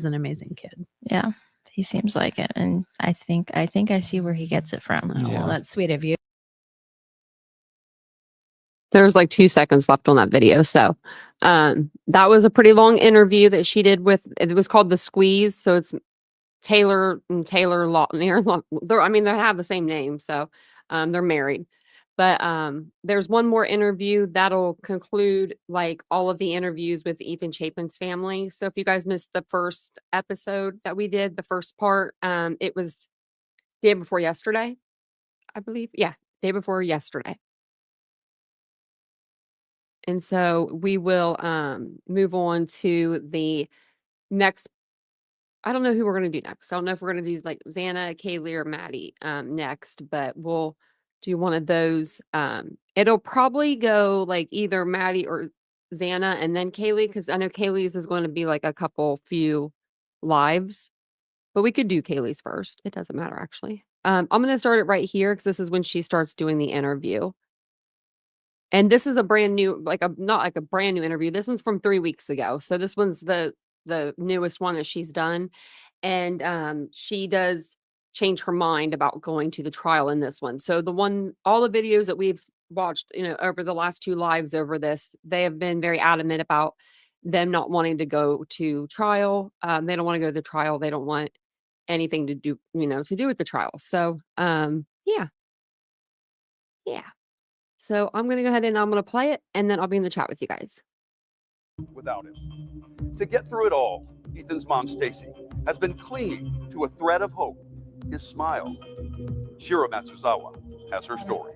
an amazing kid. Yeah. He seems like it. And I think I see where he gets it from. Oh, well, that's sweet of you. There's like 2 seconds left on that video. So that was a pretty long interview that she did it was called The Squeeze. So it's Taylor and Taylor Law. I mean, they have the same name. So they're married. But there's one more interview that'll conclude like all of the interviews with Ethan Chapin's family. So if you guys missed the first episode that we did, the first part, it was day before yesterday, I believe. Yeah, day before yesterday. And so we will move on to the next. I don't know who we're going to do next. I don't know if we're going to do like Xana, Kaylee, or Maddie next, but we'll do one of those. It'll probably go like either Maddie or Xana and then Kaylee, because I know Kaylee's is going to be like a few lives, but we could do Kaylee's first. It doesn't matter, actually. I'm going to start it right here because this is when she starts doing the interview. And this is a brand new, not like a brand new interview. This one's from 3 weeks ago. So this one's the newest one that she's done. And she does change her mind about going to the trial in this one. So all the videos that we've watched, over the last 2 lives over this, they have been very adamant about them not wanting to go to trial. They don't want to go to the trial. They don't want anything to do, to do with the trial. So, yeah. So I'm going to go ahead and I'm going to play it, and then I'll be in the chat with you guys. Without him. To get through it all, Ethan's mom, Stacy, has been clinging to a thread of hope, his smile. Shiro Matsuzawa has her story.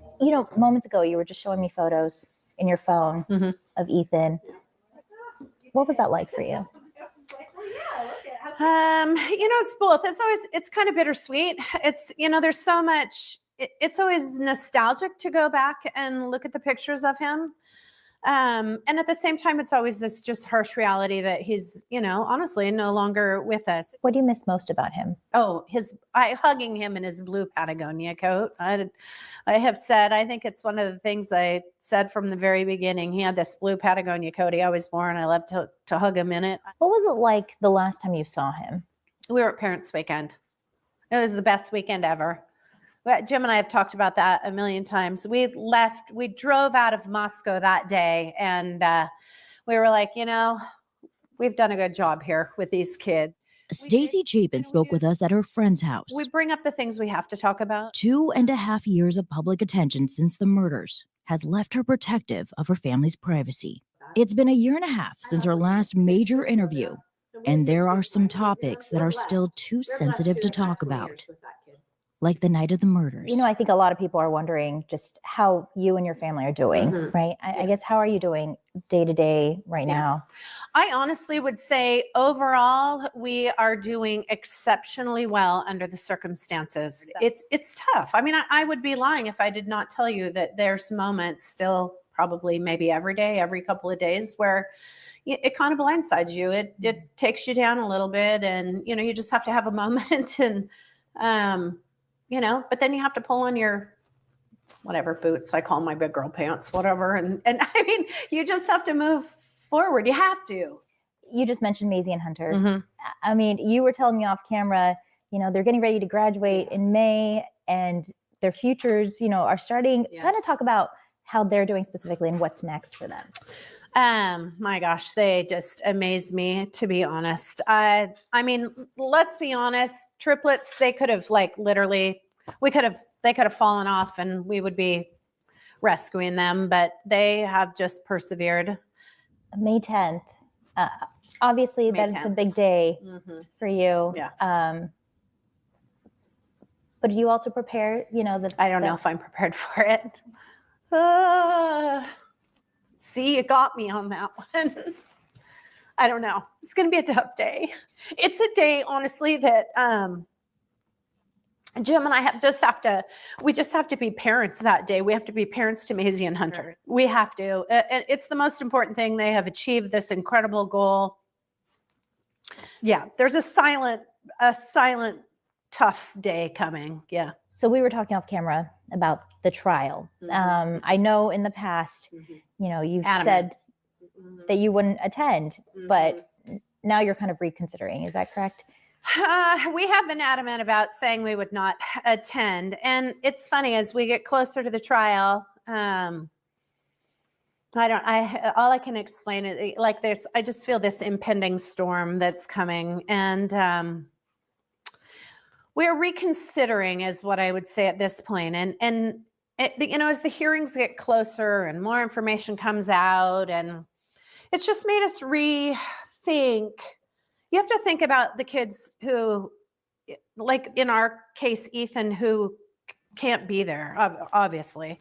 Moments ago, you were just showing me photos in your phone of Ethan. What was that like for you? It's both. It's kind of bittersweet. It's, there's so much, it's always nostalgic to go back and look at the pictures of him. And at the same time, it's always this just harsh reality that he's, honestly no longer with us. What do you miss most about him? Oh, hugging him in his blue Patagonia coat. I have said, I think it's one of the things I said from the very beginning. He had this blue Patagonia coat he always wore, and I loved to hug him in it. What was it like the last time you saw him? We were at Parents' Weekend. It was the best weekend ever. Jim and I have talked about that a million times. We drove out of Moscow that day, and we were like, we've done a good job here with these kids. Stacy Chapin spoke with us at her friend's house. We bring up the things we have to talk about. 2.5 years of public attention since the murders has left her protective of her family's privacy. It's been 1.5 years since her last major interview, and there are some topics that are still too sensitive to talk about. Like the night of the murders. I think a lot of people are wondering just how you and your family are doing, right? I guess, how are you doing day to day right now? I honestly would say overall, we are doing exceptionally well under the circumstances. It's tough. I mean, I would be lying if I did not tell you that there's moments still, probably maybe every day, every couple of days, where it kind of blindsides you. It takes you down a little bit, and, you just have to have a moment and, but then you have to pull on your whatever boots, I call my big girl pants, whatever. And I mean, you just have to move forward. You have to. You just mentioned Maisie and Hunter. I mean, you were telling me off camera, they're getting ready to graduate in May, and their futures, are starting. Kind of talk about how they're doing specifically and what's next for them. My gosh, they just amaze me, to be honest. I mean, let's be honest, triplets, they could have literally, they could have fallen off and we would be rescuing them, but they have just persevered. May 10th. Obviously, that's a big day for you. Yeah. But do you also prepare, I don't know if I'm prepared for it. See, you got me on that one. I don't know. It's going to be a tough day. It's a day, honestly, that Jim and I we just have to be parents that day. We have to be parents to Maisie and Hunter. Right. We have to. It's the most important thing. They have achieved this incredible goal. Yeah, there's a silent, tough day coming. Yeah. So we were talking off camera about the trial. I know in the past, you've said that you wouldn't attend, but now you're kind of reconsidering. Is that correct? We have been adamant about saying we would not attend. And it's funny, as we get closer to the trial, all I can explain it like this, I just feel this impending storm that's coming. And we're reconsidering is what I would say at this point. And as the hearings get closer and more information comes out, and it's just made us rethink. You have to think about the kids who, like in our case, Ethan, who can't be there, obviously.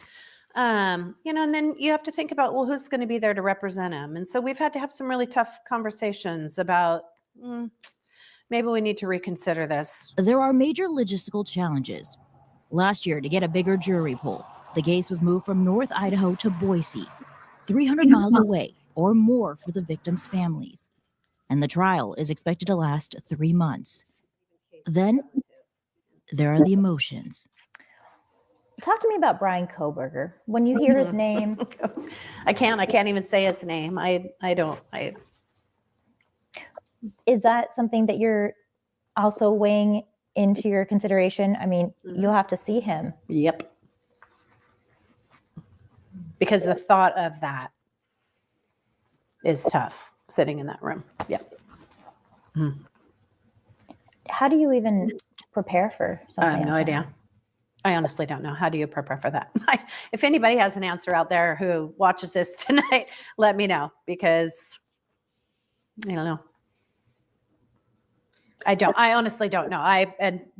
And then you have to think about, well, who's going to be there to represent him? And so we've had to have some really tough conversations about maybe we need to reconsider this. There are major logistical challenges. Last year, to get a bigger jury pool, the case was moved from North Idaho to Boise, 300 miles away or more for the victims' families. And the trial is expected to last 3 months. Then there are the emotions. Talk to me about Bryan Kohberger. When you hear his name, I can't even say his name. I don't. Is that something that you're also weighing into your consideration? I mean, you'll have to see him. Yep. Because the thought of that is tough, sitting in that room. Yep. How do you even prepare for something? I have no idea. I honestly don't know. How do you prepare for that? If anybody has an answer out there who watches this tonight, let me know, because I don't know. I honestly don't know.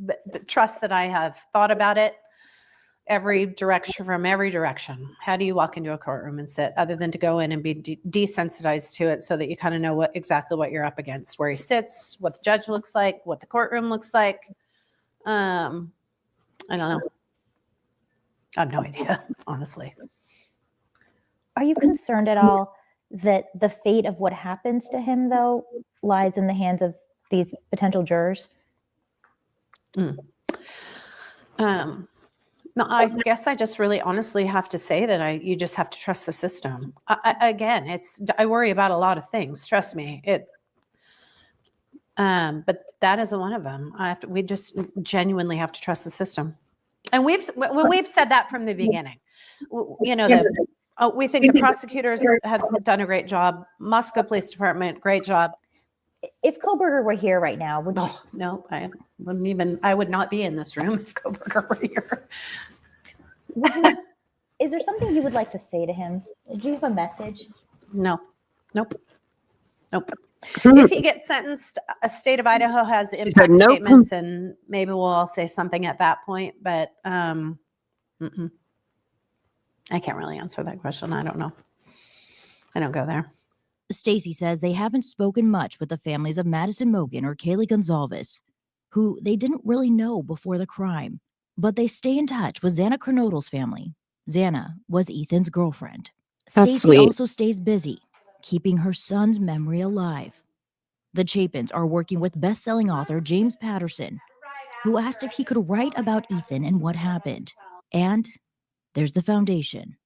But trust that I have thought about it from every direction. How do you walk into a courtroom and sit, other than to go in and be desensitized to it, so that you kind of know exactly what you're up against, where he sits, what the judge looks like, what the courtroom looks like. I don't know. I have no idea, honestly. Are you concerned at all that the fate of what happens to him, though, lies in the hands of these potential jurors? No, I guess I just really honestly have to say that you just have to trust the system. I worry about a lot of things. Trust me. But that isn't one of them. We just genuinely have to trust the system. And we've said that from the beginning. We think the prosecutors have done a great job. Moscow Police Department, great job. If Kohberger were here right now, would you? No, I wouldn't even. I would not be in this room if Kohberger were here. Is there something you would like to say to him? Do you have a message? No. Nope. If he gets sentenced, a state of Idaho has impact statements, and maybe we'll all say something at that point. But I can't really answer that question. I don't know. I don't go there. Stacy says they haven't spoken much with the families of Madison Mogan or Kaylee Gonzalez, who they didn't really know before the crime, but they stay in touch with Xana Kernodle's family. Xana was Ethan's girlfriend. Stacy also stays busy, keeping her son's memory alive. The Chapins are working with best-selling author James Patterson, who asked if he could write about Ethan and what happened. And there's the foundation.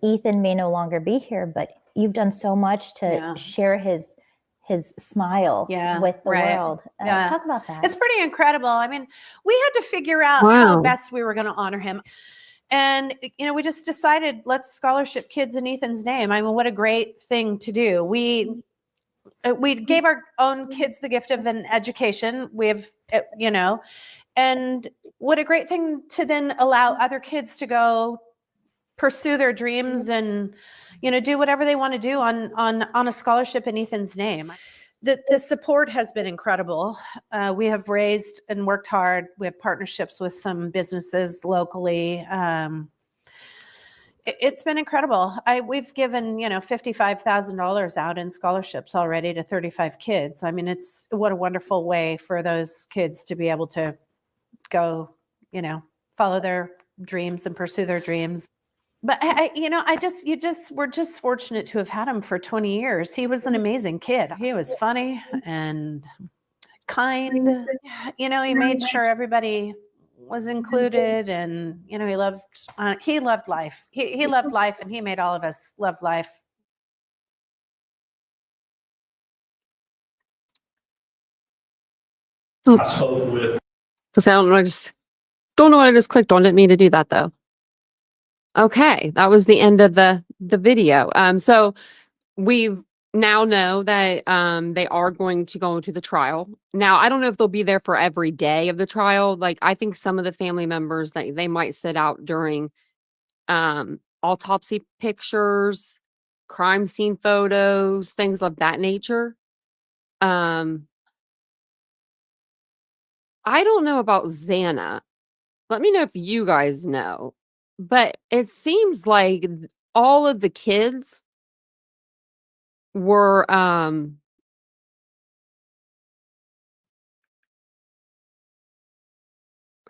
Ethan may no longer be here, but you've done so much to share his smile with the world. Talk about that. It's pretty incredible. I mean, we had to figure out how best we were going to honor him. And, we just decided, let's scholarship kids in Ethan's name. I mean, what a great thing to do. We gave our own kids the gift of an education. And what a great thing to then allow other kids to go pursue their dreams and, do whatever they want to do on a scholarship in Ethan's name. The support has been incredible. We have raised and worked hard. We have partnerships with some businesses locally. It's been incredible. We've given, $55,000 out in scholarships already to 35 kids. I mean, what a wonderful way for those kids to be able to go, follow their dreams and pursue their dreams. But we're just fortunate to have had him for 20 years. He was an amazing kid. He was funny and kind. He made sure everybody was included, and he loved life. He loved life, and he made all of us love life. Oops. Because I don't know. I just don't know what I just clicked on. Didn't mean to do that though. Okay, that was the end of the video. So we now know that they are going to go to the trial. Now, I don't know if they'll be there for every day of the trial. Like, I think some of the family members that they might sit out during autopsy pictures, crime scene photos, things of that nature. I don't know about Xana. Let me know if you guys know. But it seems like all of the kids were I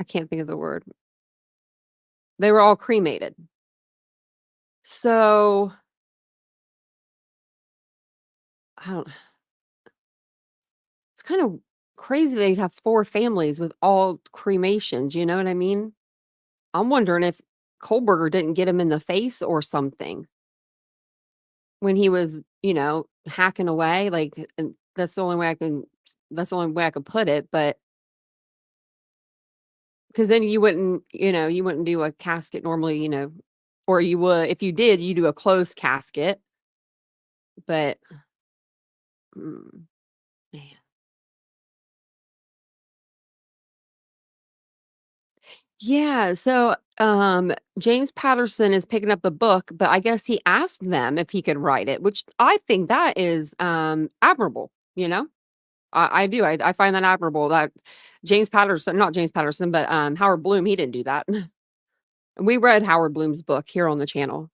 can't think of the word. They were all cremated. So I don't it's kind of crazy they'd have 4 families with all cremations, you know what I mean? I'm wondering if Kohberger didn't get him in the face or something when he was, hacking away, like, and that's the only way I could put it, but because then you wouldn't do a casket normally, or you would if you did, you do a closed casket, but, mm, man. Yeah, so, James Patterson is picking up the book, but I guess he asked them if he could write it, which I think that is, admirable, you know? I do, I find that admirable that James Patterson not James Patterson, but, Howard Bloom, he didn't do that. We read Howard Bloom's book here on the channel.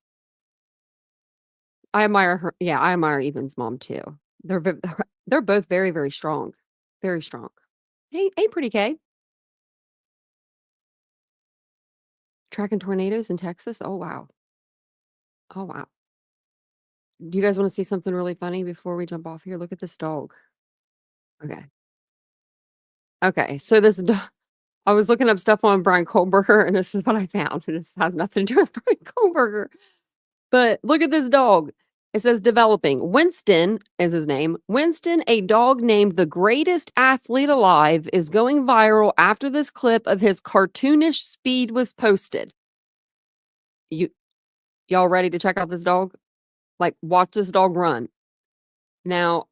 I admire her yeah, I admire Ethan's mom too. They're v they're both very, very strong. Very strong. Hey, Pretty K. Tracking tornadoes in Texas? Oh, wow. Oh, wow. Do you guys wanna see something really funny before we jump off here? Look at this dog. Okay. Okay, so this do I was looking up stuff on Bryan Kohberger, and this is what I found. This has nothing to do with Bryan Kohberger. But look at this dog. It says developing. Winston is his name. Winston, a dog named the greatest athlete alive, is going viral after this clip of his cartoonish speed was posted. You y'all ready to check out this dog? Like, watch this dog run. Now,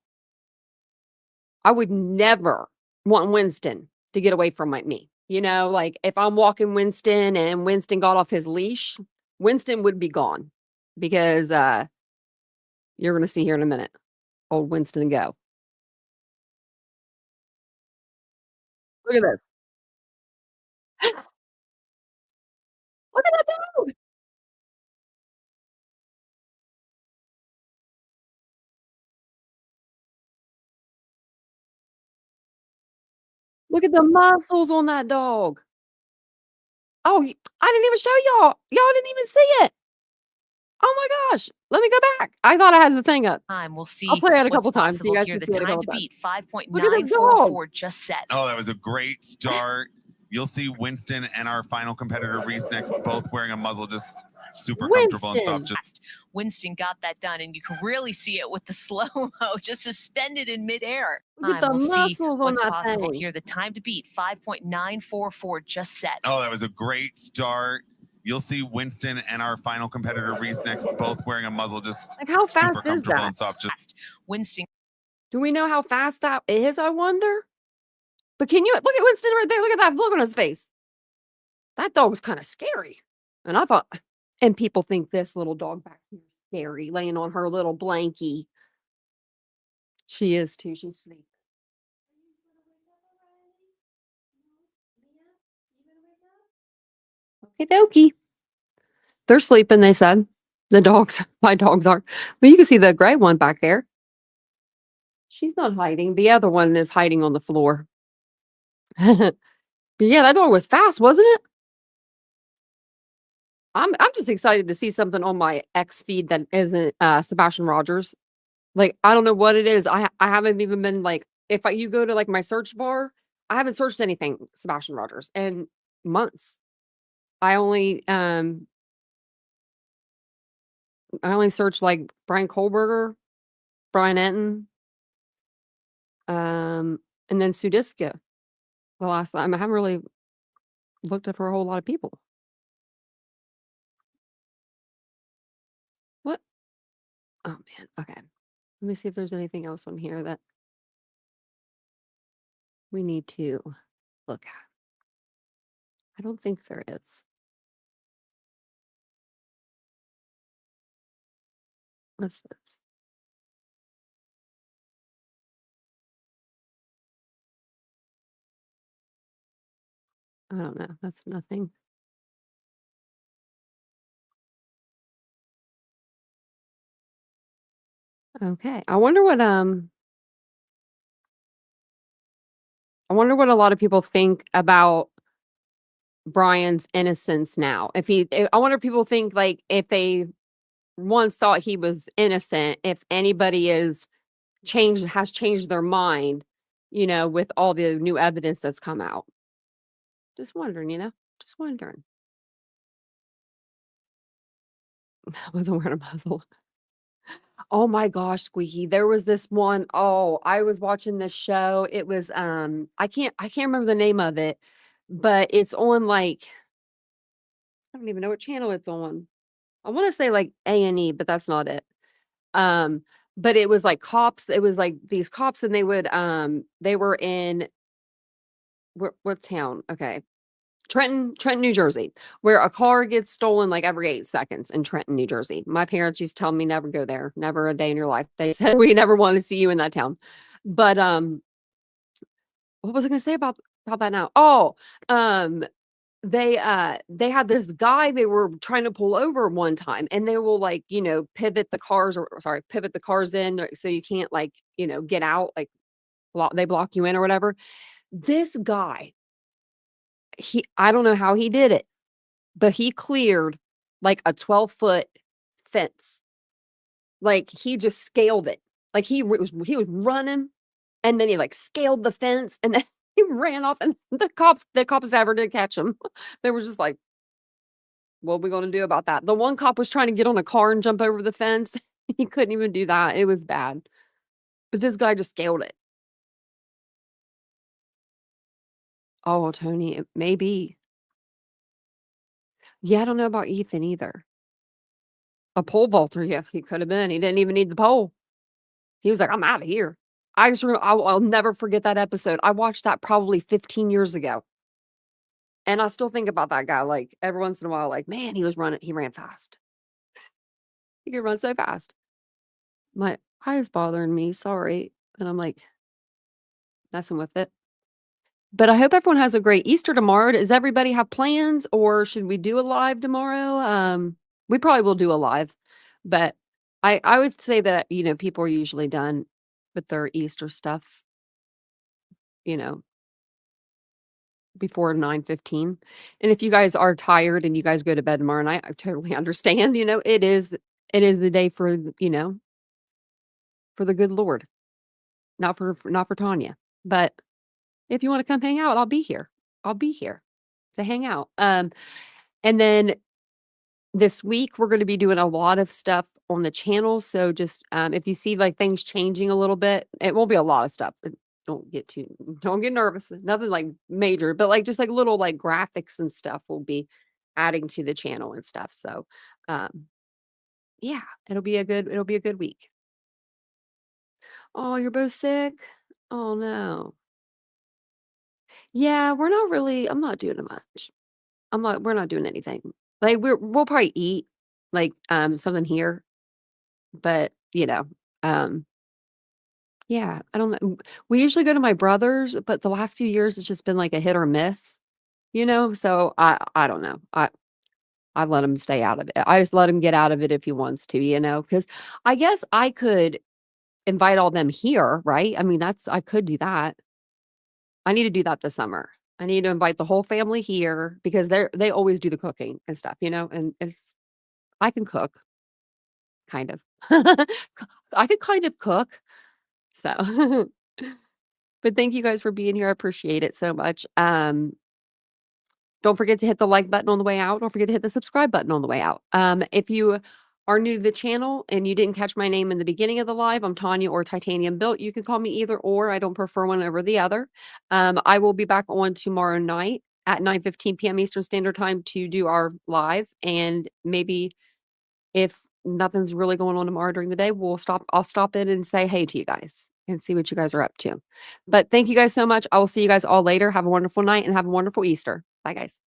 I would never want Winston to get away from me. Like if I'm walking Winston and Winston got off his leash, Winston would be gone because you're going to see here in a minute. Old Winston go. Look at this. Look at that dog. Look at the muscles on that dog. Oh, I didn't even show y'all. Y'all didn't even see it. Oh my gosh. Let me go back. I thought I had the thing up. We'll see I'll play it a what's couple times so you possible guys here. can The see it a time couple to times. beat Look at this dog. 5.944 just set. Oh, that was a great start. You'll see Winston and our final competitor, Reese, next, both wearing a muzzle, just super comfortable and soft. Winston got that done, and you can really see it with the slow-mo, just suspended in midair. Look at the We'll see muscles on what's that possible thing. here. The time to beat 5.944 just set. Oh, that was a great start. You'll see Winston and our final competitor, Reese, next, both wearing a muzzle, just Like how super fast is comfortable that? and soft. Winston. Do we know how fast that is, I wonder? But can you look at Winston right there? Look at that look on his face. That dog's kind of scary. And I thought, and people think this little dog back here is scary, laying on her little blankie. She is too. She's sleeping. Okay, dokie. They're sleeping, they said. The dogs, my dogs are. But you can see the gray one back there. She's not hiding. The other one is hiding on the floor. But yeah, that dog was fast, wasn't it? I'm just excited to see something on my X feed that isn't Sebastian Rogers. Like, I don't know what it is. I haven't even been like you go to like my search bar, I haven't searched anything Sebastian Rogers in months. I only searched like Bryan Kohberger, Brian Enton, and then Sudiska the last time. I haven't really looked up for a whole lot of people. What? Oh man. Okay. Let me see if there's anything else on here that we need to look at. I don't think there is. What's this? I don't know. That's nothing. Okay. I wonder what a lot of people think about Bryan's innocence now. I wonder if people think like if they once thought he was innocent, if anybody has changed their mind, with all the new evidence that's come out. Just wondering, just wondering. I wasn't wearing a muzzle. Oh my gosh, Squeaky. There was this one. Oh, I was watching this show. It was I can't remember the name of it, but it's on like I don't even know what channel it's on. I want to say like A&E, but that's not it. But it was like cops. It was like these cops and they were in what town? Okay. Trenton, New Jersey, where a car gets stolen like every 8 seconds in Trenton, New Jersey. My parents used to tell me never go there, never a day in your life. They said we never want to see you in that town. But what was I going to say about that now? Oh, they had this guy they were trying to pull over one time, and they will like pivot the cars in so you can't like get out, like they block you in or whatever. This guy. I don't know how he did it, but he cleared like a 12-foot fence. Like he just scaled it. Like he was running and then he like scaled the fence and then he ran off and the cops never did catch him. They were just like, what are we going to do about that? The one cop was trying to get on a car and jump over the fence. He couldn't even do that. It was bad. But this guy just scaled it. Oh, Tony, maybe. Yeah, I don't know about Ethan either. A pole vaulter, yeah, he could have been. He didn't even need the pole. He was like, I'm out of here. I'll never forget that episode. I watched that probably 15 years ago. And I still think about that guy. Like every once in a while, like, man, he ran fast. He could run so fast. My eye is bothering me. Sorry. And I'm like messing with it. But I hope everyone has a great Easter tomorrow. Does everybody have plans or should we do a live tomorrow? We probably will do a live, but I would say that, people are usually done with their Easter stuff, before 9:15. And if you guys are tired and you guys go to bed tomorrow night, I totally understand, it is the day for, for the good Lord, not for Tanya. But if you want to come hang out, I'll be here. I'll be here to hang out. And then this week we're going to be doing a lot of stuff on the channel. So just if you see like things changing a little bit, it won't be a lot of stuff. Don't get nervous. Nothing like major, but like just like little like graphics and stuff will be adding to the channel and stuff. So yeah, it'll be a good week. Oh, you're both sick? Oh no. Yeah, I'm not doing much. We're not doing anything. Like we'll probably eat like something here, but yeah, I don't know. We usually go to my brother's, but the last few years it's just been like a hit or miss, so I don't know. I let him stay out of it. I just let him get out of it if he wants to, because I guess I could invite all them here, right? I mean, I could do that. I need to do that this summer. I need to invite the whole family here because they always do the cooking and stuff, and I can cook, kind of. I could kind of cook, so. But thank you guys for being here. I appreciate it so much. Don't forget to hit the like button on the way out. Don't forget to hit the subscribe button on the way out. If you are new to the channel and you didn't catch my name in the beginning of the live, I'm Tanya or TitaniumBuilt. You can call me either or. I don't prefer one over the other. I will be back on tomorrow night at 9:15 p.m. Eastern Standard Time to do our live. And maybe if nothing's really going on tomorrow during the day, I'll stop in and say hey to you guys and see what you guys are up to. But thank you guys so much. I will see you guys all later. Have a wonderful night and have a wonderful Easter. Bye, guys.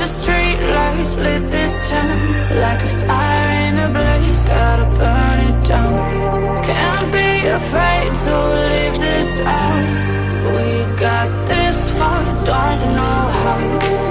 street lights lit this town like a fire in a blaze, gotta burn it down. Can't be afraid to leave this out. We got this far, don't know how.